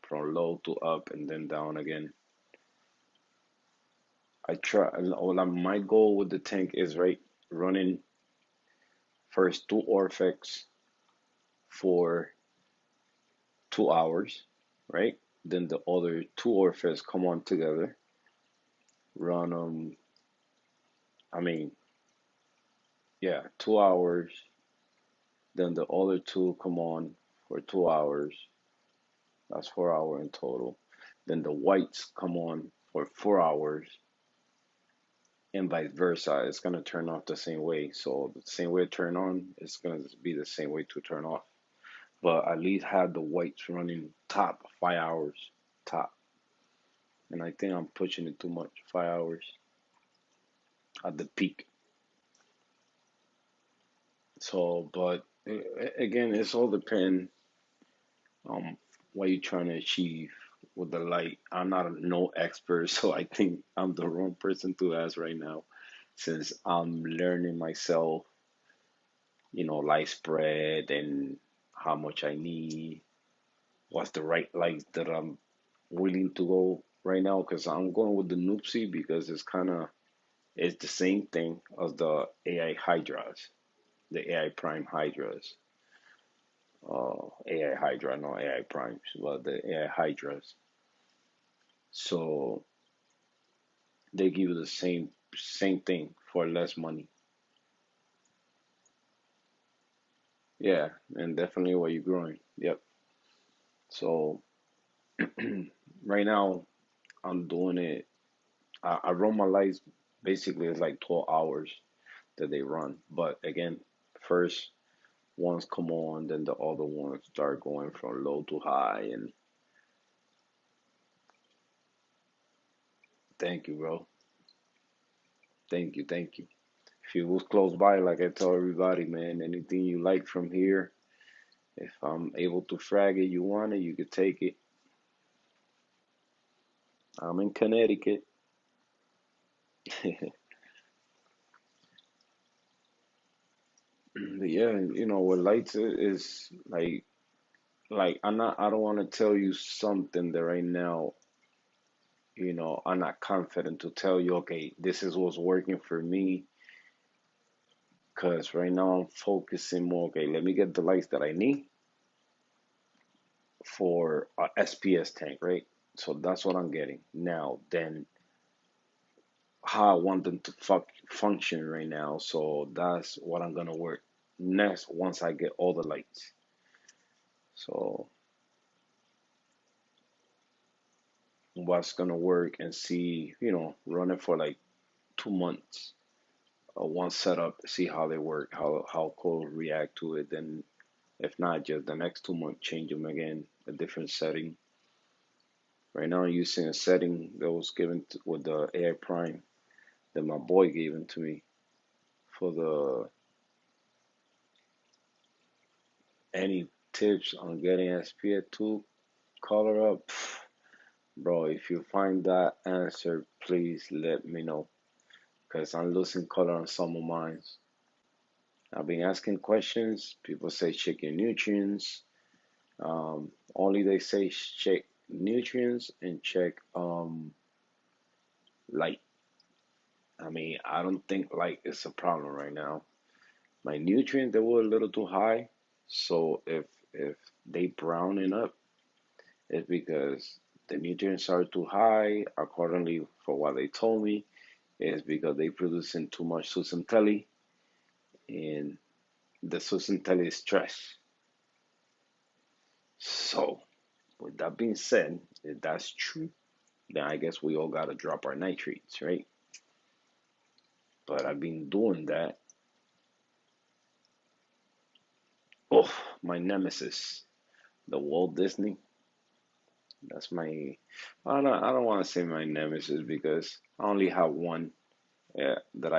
from low to up and then down again. I try. Well, my goal with the tank is right running first two Orphex for 2 hours, right? Then the other two Orphex come on together, run I mean, yeah, 2 hours. Then the other two come on for 2 hours. That's 4 hours in total. Then the whites come on for 4 hours, and vice versa. It's gonna turn off the same way. So the same way to turn on, it's gonna be the same way to turn off. But at least have the whites running top 5 hours top. And I think I'm pushing it too much. 5 hours at the peak. So, but again, it's all depend what you're trying to achieve with the light. I'm not a no expert, so I think I'm the wrong person to ask right now, since I'm learning myself light spread and how much I need, what's the right light that I'm willing to go right now. Because I'm going with the Noopsy because it's the same thing as the AI Hydras, the AI Prime Hydras. AI Hydra, not AI Primes, but the AI Hydras. So they give you the same thing for less money. Yeah, and definitely what you're growing. Yep. So right now I'm doing it. I run my lights basically it's like 12 hours that they run. But again, first ones come on, then the other ones start going from low to high. And thank you, bro. Thank you, thank you. If you was close by, like I tell everybody, man, anything you like from here, if I'm able to frag it, you want it, you could take it. I'm in Connecticut. But yeah, what lights is like I don't want to tell you something that right now, I'm not confident to tell you, okay, this is what's working for me. Cause right now I'm focusing more, okay, let me get the lights that I need for a SPS tank, right? So that's what I'm getting. Now, then how I want them to function right now. So that's what I'm gonna work next once I get all the lights. So what's gonna work and see, run it for like 2 months. One setup, see how they work, how cold react to it. Then if not, just the next 2 months, change them again, a different setting. Right now, I'm using a setting that was given with the Air Prime that my boy gave it to me for the any tips on getting SPF2 color up. Bro, if you find that answer, please let me know because I'm losing color on some of mine. I've been asking questions. People say check your nutrients. Only they say check nutrients and check light. I mean, I don't think light is a problem right now. My nutrients they were a little too high, so if they browning up, it's because the nutrients are too high. Accordingly, for what they told me, is because they producing too much Susan Telly, and the Susan Telly is stress. So, with that being said, if that's true, then I guess we all gotta drop our nitrates, right? But I've been doing that. Oh, my nemesis, the Walt Disney. That's my. I don't want to say my nemesis because I only have one that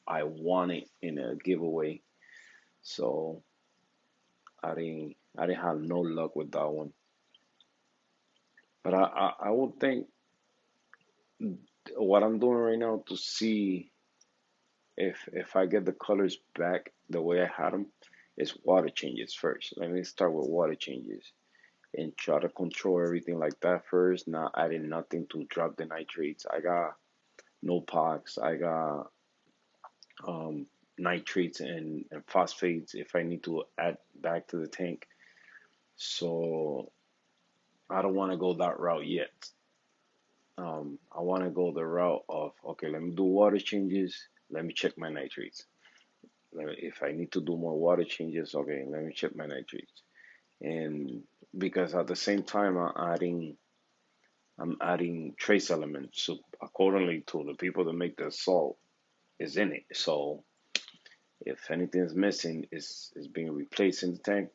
I won it in a giveaway. So I didn't have no luck with that one. But I would think what I'm doing right now to see if I get the colors back the way I had them is water changes first. Let me start with water changes and try to control everything like that first. Not adding nothing to drop the nitrates. I got no pox. I got um, nitrates and phosphates if I need to add back to the tank. So I don't want to go that route yet. I want to go the route of okay, let me do water changes. Let me check my nitrates. If I need to do more water changes, okay, let me check my nitrates. And because at the same time I'm adding trace elements. So accordingly to the people that make the salt is in it. So if anything is missing, it's being replaced in the tank.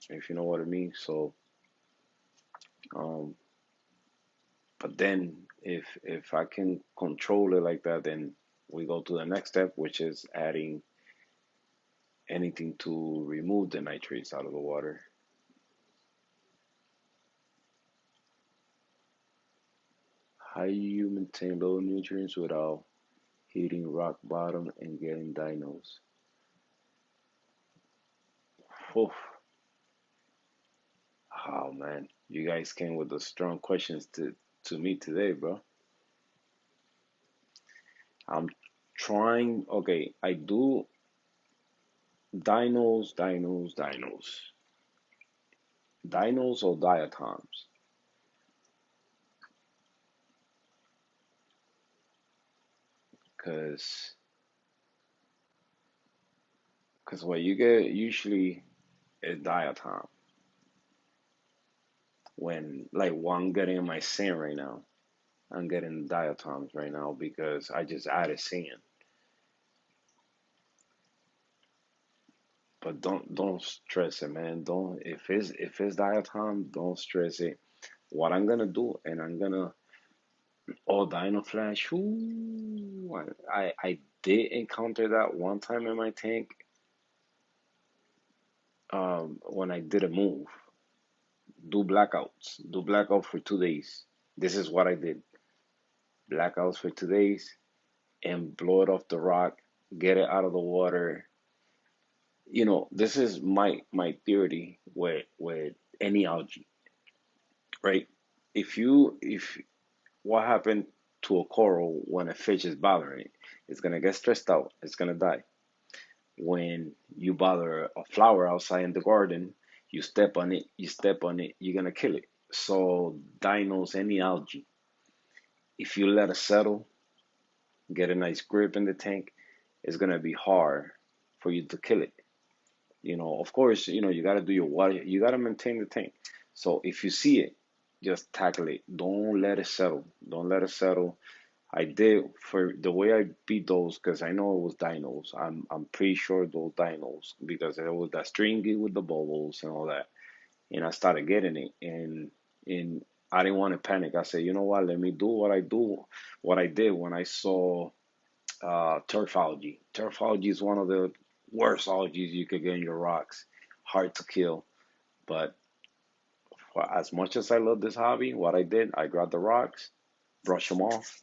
If you know what I mean. So um, but then if I can control it like that, then we go to the next step, which is adding anything to remove the nitrates out of the water. How you maintain low nutrients without hitting rock bottom and getting dinos? Oof. Oh man, you guys came with the strong questions to me today, bro. I'm trying. Okay, I do dinos or diatoms, cause what you get usually is diatom when like one getting in my sand right now. I'm getting diatoms right now because I just added sand. But don't stress it, man. Don't if it's diatom, don't stress it. What I'm gonna do, and I'm gonna oh Dino Flash. Ooh, I did encounter that one time in my tank. When I did a move, do blackout for 2 days. This is what I did. Blackouts for 2 days and blow it off the rock, get it out of the water. This is my theory with any algae, right? If what happened to a coral when a fish is bothering it, it's gonna get stressed out, it's gonna die. When you bother a flower outside in the garden, you're gonna kill it. So dinos, any algae, if you let it settle, get a nice grip in the tank, it's gonna be hard for you to kill it. Of course, you gotta do your water, you gotta maintain the tank. So if you see it, just tackle it. Don't let it settle. Don't let it settle. I did for the way I beat those because I know it was dinos. I'm pretty sure those dinos because it was that stringy with the bubbles and all that. And I started getting it, and I didn't want to panic. I said, you know what? Let me do what I did when I saw turf algae. Turf algae is one of the worst algae you could get in your rocks. Hard to kill, but for as much as I love this hobby, what I did, I grabbed the rocks, brush them off.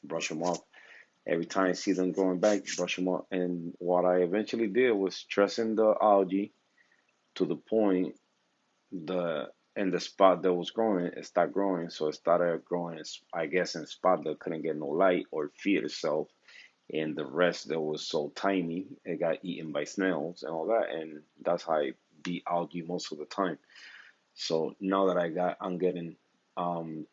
Every time I see them growing back, brush them off. And what I eventually did was stressing the algae to the point the in the spot that was growing, it stopped growing. So it started growing, I guess, in a spot that couldn't get no light or feed itself. And the rest that was so tiny, it got eaten by snails and all that. And that's how I beat algae most of the time. So now that I'm getting um,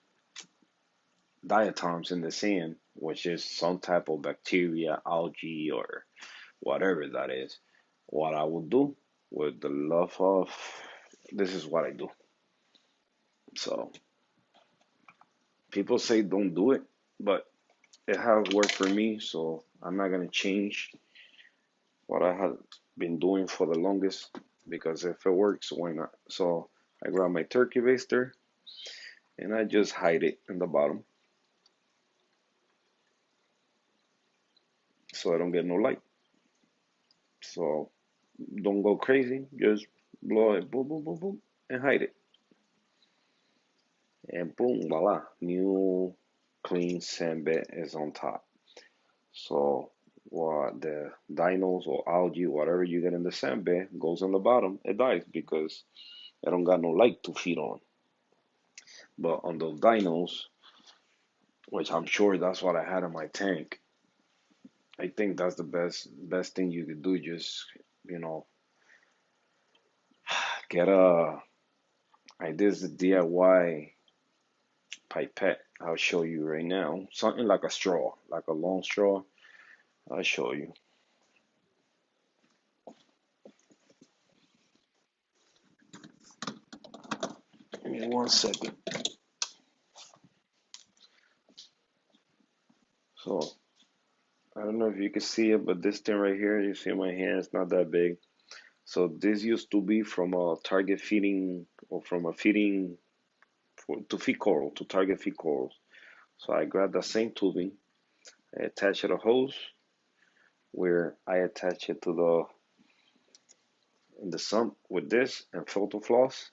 diatoms in the sand, which is some type of bacteria, algae, or whatever that is. What I will do with the love of this is what I do. So people say don't do it, but it has worked for me, so I'm not gonna change what I have been doing for the longest because if it works, why not? So I grab my turkey baster and I just hide it in the bottom so I don't get no light. So don't go crazy, just blow it, boom, boom, boom, boom, and hide it. And boom, voila, new clean sand bed is on top. So what the dinos or algae, whatever you get in the sand bed, goes on the bottom, it dies because it don't got no light to feed on. But on those dinos, which I'm sure that's what I had in my tank, I think that's the best thing you could do. Just you know, get a I did the DIY pipette. I'll show you right now. Something like a straw, like a long straw. I'll show you. Give me 1 second. So I don't know if you can see it, but this thing right here, you see my hand, it's not that big. So this used to be from a target feeding or from a feeding to feed coral, to target feed corals. So I grabbed that same tubing, I attach it a hose where I attach it to the in the sump with this and filter floss,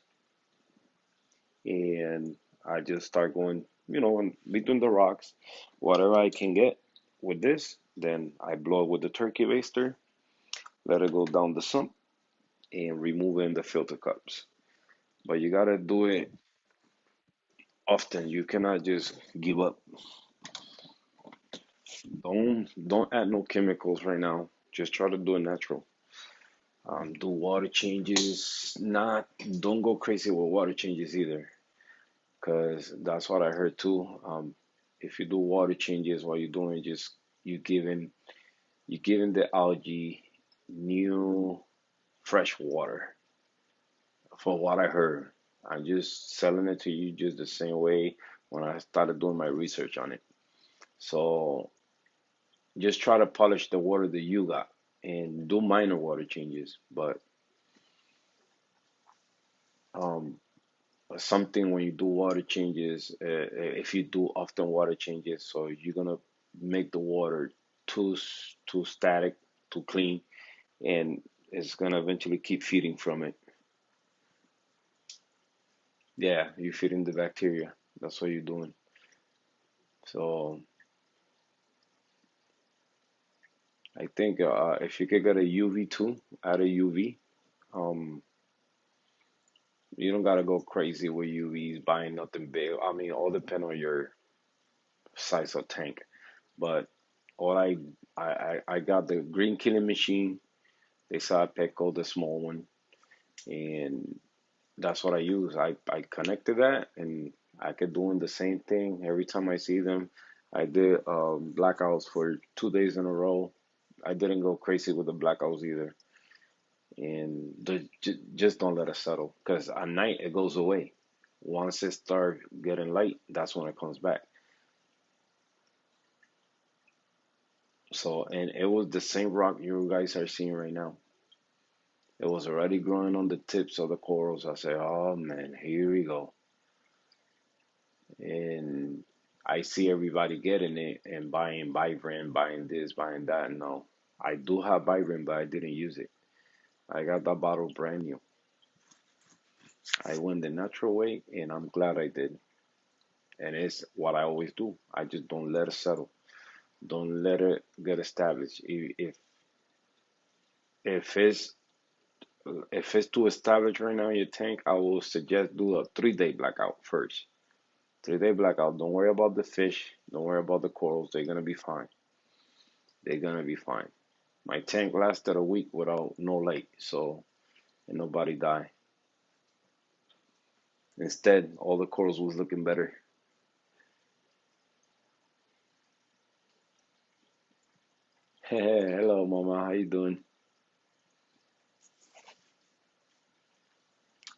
and I just start going, in between the rocks, whatever I can get with this. Then I blow it with the turkey baster, let it go down the sump, and removing the filter cups. But you gotta do it often. You cannot just give up. Don't add no chemicals right now. Just try to do it natural. Do water changes. Not Don't go crazy with water changes either, cause that's what I heard too. If you do water changes, what you're doing is just you giving you giving the algae new fresh water. For what I heard, I'm just selling it to you just the same way when I started doing my research on it. So just try to polish the water that you got and do minor water changes. But um, something when you do water changes, if you do often water changes, so you're gonna make the water too static, too clean, and it's gonna eventually keep feeding from it. Yeah, you're feeding the bacteria. That's what you're doing. So I think if you could get a UV too, add a UV. Um, you don't gotta go crazy with UVs, buying nothing big. I mean, all depend on your size of tank. But all I got the green killing machine. They saw Petco, the small one, and that's what I use. I connected that, and I could doing the same thing every time I see them. I did blackouts for 2 days in a row. I didn't go crazy with the blackouts either. And just don't let it settle because at night it goes away. Once it start getting light, that's when it comes back. So, and it was the same rock you guys are seeing right now. It was already growing on the tips of the corals. I said, oh man, here we go. And I see everybody getting it and buying Byron, buying this, buying that. No, I do have Byron, but I didn't use it. I got that bottle brand new. I went the natural way, and I'm glad I did. And it's what I always do. I just don't let it settle. Don't let it get established. If it's if it's too established right now in your tank, I will suggest do a 3 day blackout first. 3 day blackout. Don't worry about the fish. Don't worry about the corals. They're gonna be fine. They're gonna be fine. My tank lasted a week without no light, so and nobody died. Instead, all the corals was looking better. Hey, hello, mama. How you doing?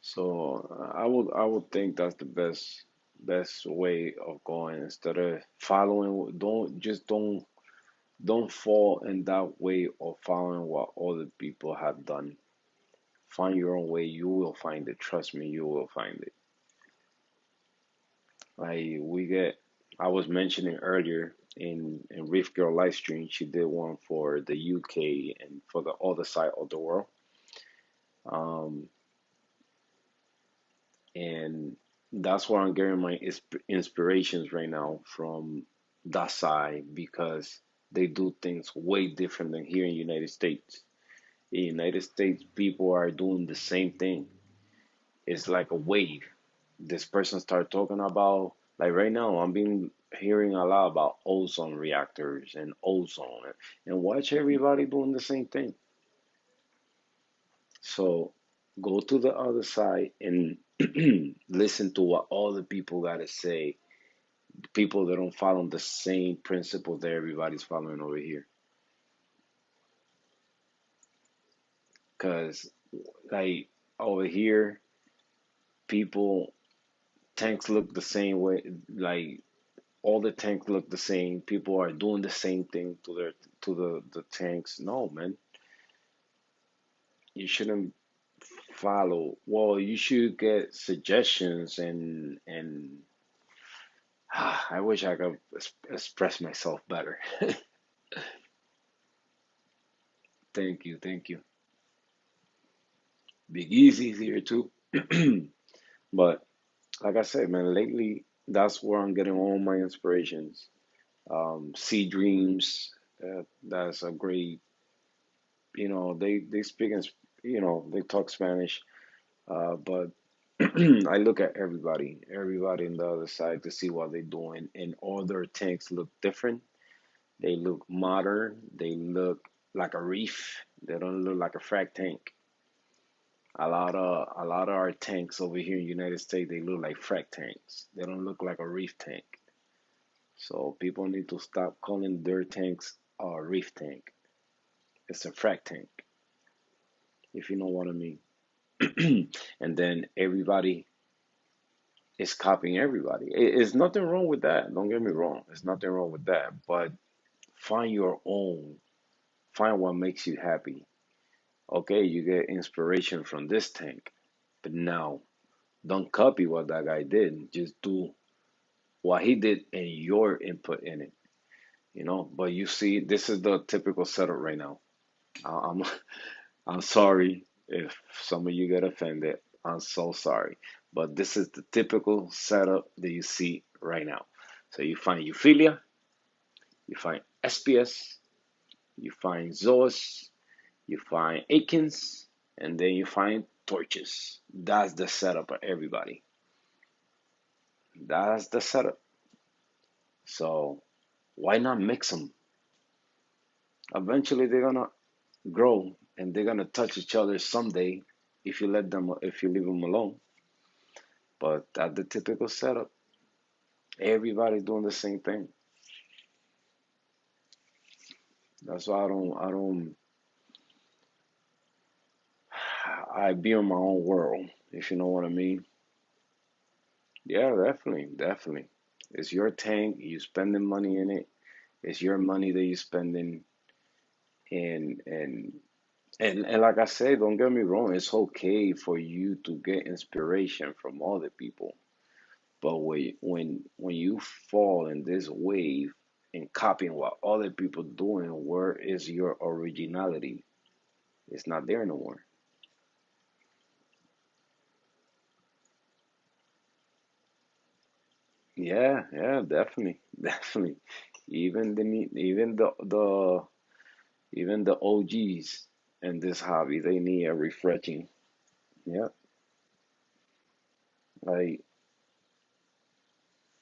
So I would think that's the best way of going instead of following. Don't fall in that way of following what other people have done. Find your own way. You will find it. Trust me, you will find it. Like I was mentioning earlier in Reef Girl live stream, she did one for the UK and for the other side of the world. Um, and that's where I'm getting my inspirations right now from that side because they do things way different than here in the United States. In the United States, people are doing the same thing. It's like a wave. This person started talking about, like right now, I'm being hearing a lot about ozone reactors and ozone, and watch everybody doing the same thing. So go to the other side and listen to what all the people got to say. People that don't follow the same principles that everybody's following over here. Because, like, over here, people, tanks look the same way. Like, all the tanks look the same. People are doing the same thing to the tanks. No, man, you shouldn't follow. Well, you should get suggestions and I wish I could express myself better. Thank you, thank you. Big Easy's here too. But like I said, man, lately that's where I'm getting all my inspirations. Sea Dreams, that's a great, they speak. they talk Spanish. But I look at everybody in the other side to see what they're doing, and all their tanks look different. They look modern. They look like a reef. They don't look like a frac tank. A lot of our tanks over here in the United States, they look like frac tanks. They don't look like a reef tank. So people need to stop calling their tanks a reef tank. It's a frac tank, if you know what I mean. And then everybody is copying everybody. It's nothing wrong with that. Don't get me wrong. There's nothing wrong with that. But find your own. Find what makes you happy. Okay, you get inspiration from this tank, but now don't copy what that guy did. Just do what he did and your input in it. But you see, this is the typical setup right now. I'm I'm sorry if some of you get offended. I'm so sorry. But this is the typical setup that you see right now. So you find Euphilia, you find SPS, you find Zoas, you find Akins, and then you find Torches. That's the setup of everybody. That's the setup. So why not mix them? Eventually they're gonna grow and they're gonna touch each other someday if you leave them alone. But at the typical setup, everybody's doing the same thing. That's why I be in my own world, if you know what I mean. Yeah, definitely, definitely. It's your tank, you spending money in it. It's your money that you spending and and and like I said, don't get me wrong, it's okay for you to get inspiration from other people. But when you fall in this wave and copying what other people doing, where is your originality? It's not there no more. Yeah, yeah, definitely, definitely. Even the OGs in this hobby, they need a refreshing. Yeah, like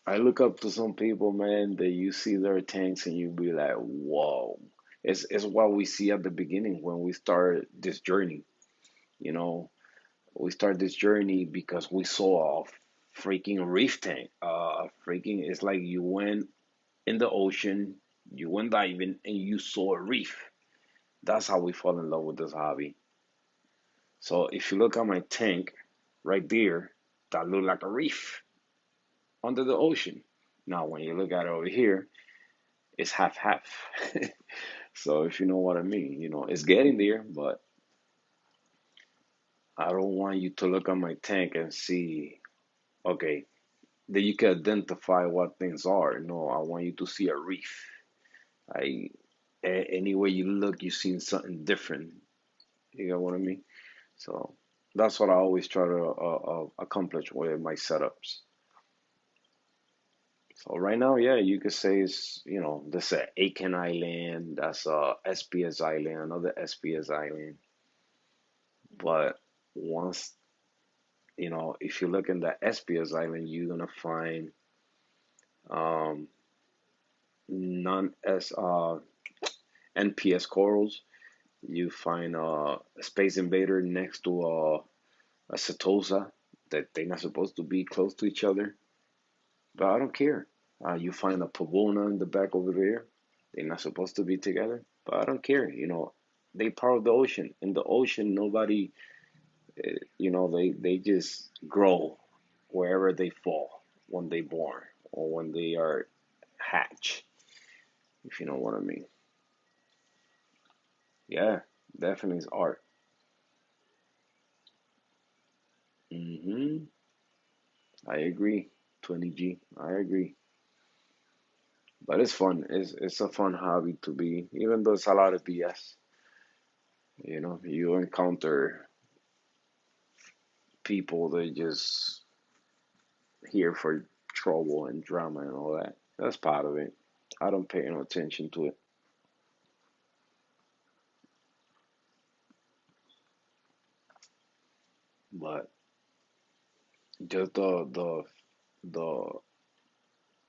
I look up to some people, man, that you see their tanks and you be like, whoa. It's what we see at the beginning when we start this journey. You know, we start this journey because we saw a freaking reef tank. Freaking, it's like you went in the ocean, you went diving, and you saw a reef. That's how we fall in love with this hobby. So if you look at my tank right there, that look like a reef under the ocean. Now, when you look at it over here, it's half half. So if you know what I mean, it's getting there, but I don't want you to look at my tank and see, okay, that you can identify what things are. No, I want you to see a reef. I Anywhere you look, you see something different. You know what I mean? So that's what I always try to accomplish with my setups. So right now, yeah, you could say this is a Aiken Island, that's a SPS Island, another SPS Island. But once, if you look in the SPS Island, you're gonna find um, non-S NPS corals. You find a Space Invader next to a Setosa that they're not supposed to be close to each other. But I don't care. You find a Pavona in the back over there. They're not supposed to be together. But I don't care. They part of the ocean. In the ocean, nobody, they just grow wherever they fall when they born or when they are hatch, if you know what I mean. Yeah, definitely is art. hmm I agree. 20G. I agree. But it's fun. It's a fun hobby to be, even though it's a lot of BS. You encounter people that just here for trouble and drama and all that. That's part of it. I don't pay no attention to it. But just the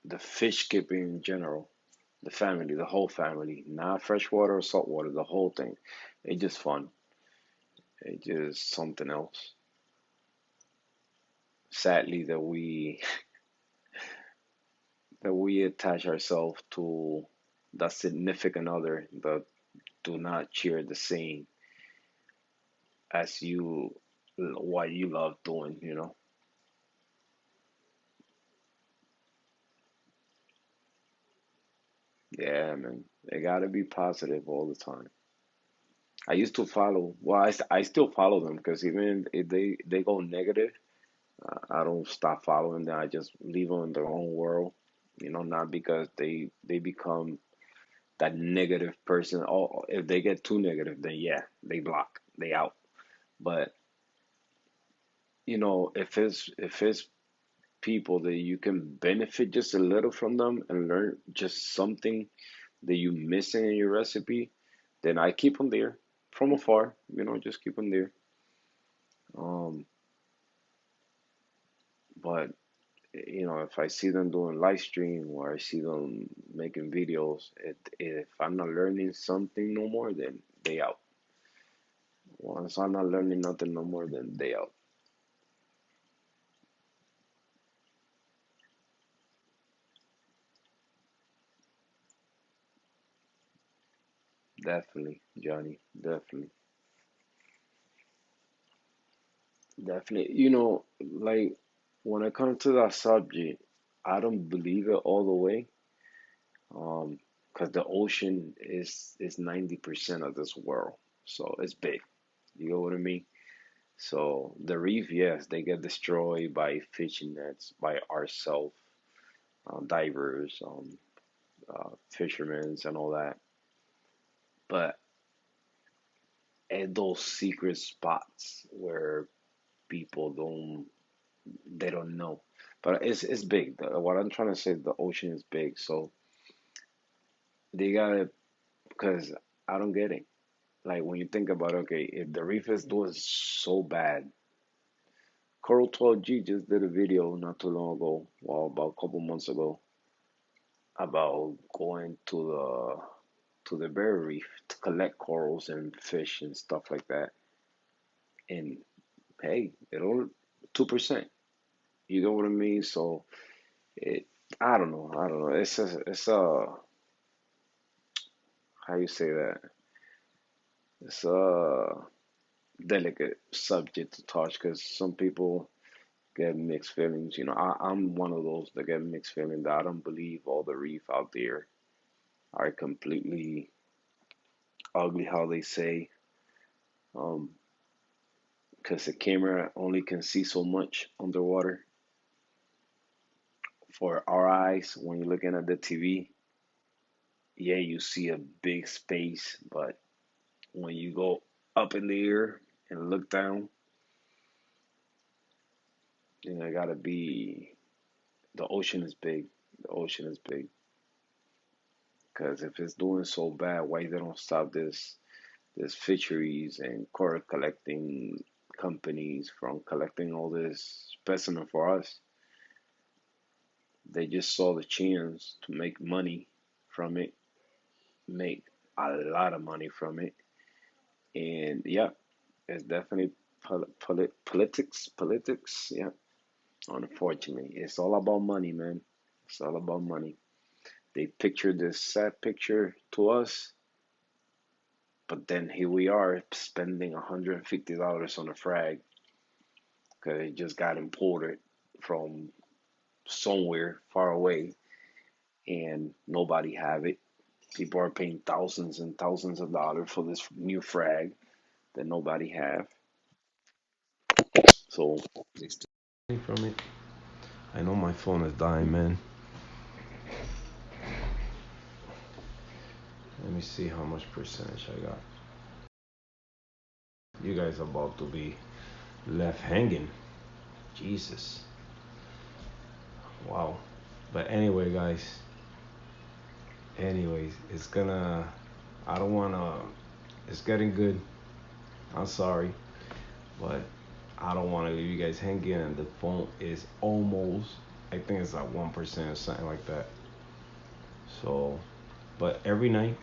the fish keeping in general, the family, the whole family, not freshwater or saltwater, the whole thing. It's just fun. It's just something else. Sadly, that we attach ourselves to that significant other that do not share the same as you what you love doing, you know. Yeah, man, they gotta be positive all the time. I used to follow, well, I still follow them because even if they go negative, I don't stop following them. I just leave them in their own world, you know, not because they become that negative person. Oh, if they get too negative, then yeah, they block, they out. But you know, if it's people that you can benefit just a little from them and learn just something that you missing in your recipe, then I keep them there from afar. You know, just keep them there. Um, but you know, if I see them doing live stream or I see them making videos, if I'm not learning something no more, then they out. Once I'm not learning nothing no more, then they out. Definitely, Johnny. Definitely, definitely. You know, like when it comes to that subject, I don't believe it all the way. Because the ocean is 90% of this world, so it's big. You know what I mean? So the reef, yes, they get destroyed by fishing nets, by ourselves, divers, fishermen, and all that. But at those secret spots where people they don't know. But it's big. What I'm trying to say, the ocean is big, so they gotta. Because I don't get it. Like when you think about, okay, if the reef is doing so bad, Coral 12G just did a video not too long ago, well, about a couple months ago, about going to the Barrier Reef to collect corals and fish and stuff like that. And hey, it only 2%. You know what I mean? So it, I don't know, I don't know. It's a how you say that? It's a delicate subject to touch because some people get mixed feelings. You know, I'm one of those that get mixed feelings. That I don't believe all the reef out there are completely ugly, how they say. Um, because the camera only can see so much underwater. For our eyes, when you're looking at the TV, yeah, you see a big space, but when you go up in the air and look down, you know, it gotta be the ocean is big. The ocean is big. Because if it's doing so bad, why they don't stop this fisheries and coral collecting companies from collecting all this specimen for us? They just saw the chance to make money from it, make a lot of money from it, and yeah, it's definitely politics. Yeah, unfortunately, it's all about money, man. It's all about money. They pictured this sad picture to us, but then here we are spending $150 on a frag because it just got imported from somewhere far away and nobody have it. People are paying thousands and thousands of dollars for this new frag that nobody have. So they still from it. I know my phone is dying, man. Let me see how much percentage I got. You guys about to be left hanging. Jesus. Wow. But anyway, guys. Anyways, it's gonna. I don't wanna. It's getting good. I'm sorry, but I don't want to leave you guys hanging, and the phone is almost, I think it's at 1% or something like that. So, but every night,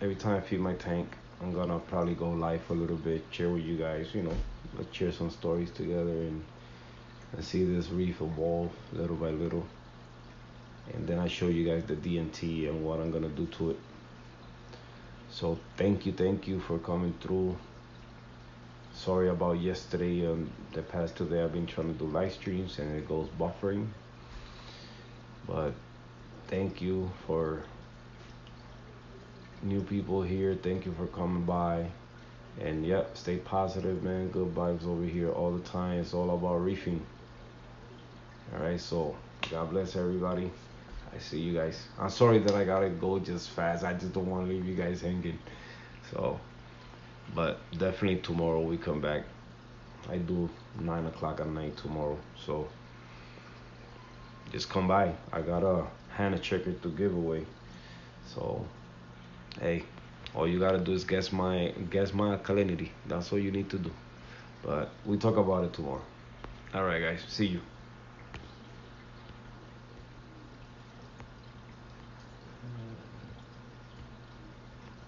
every time I feed my tank, I'm gonna probably go live for a little bit, share with you guys, let's share some stories together and see this reef evolve little by little. And then I show you guys the DNT and what I'm gonna do to it. So thank you for coming through. Sorry about yesterday. The past 2 days I've been trying to do live streams and it goes buffering. But thank you for new people here. Thank you for coming by. And yep, stay positive, man. Good vibes over here all the time. It's all about reefing. All right, so God bless everybody. I see you guys. I'm sorry that I gotta go just fast. I just don't want to leave you guys hanging. So, but definitely tomorrow we come back. I do 9 o'clock at night tomorrow. So just come by. I got a Hannah checker to give away. So hey, all you gotta do is guess my alkalinity. That's all you need to do. But we talk about it tomorrow. All right, guys. See you.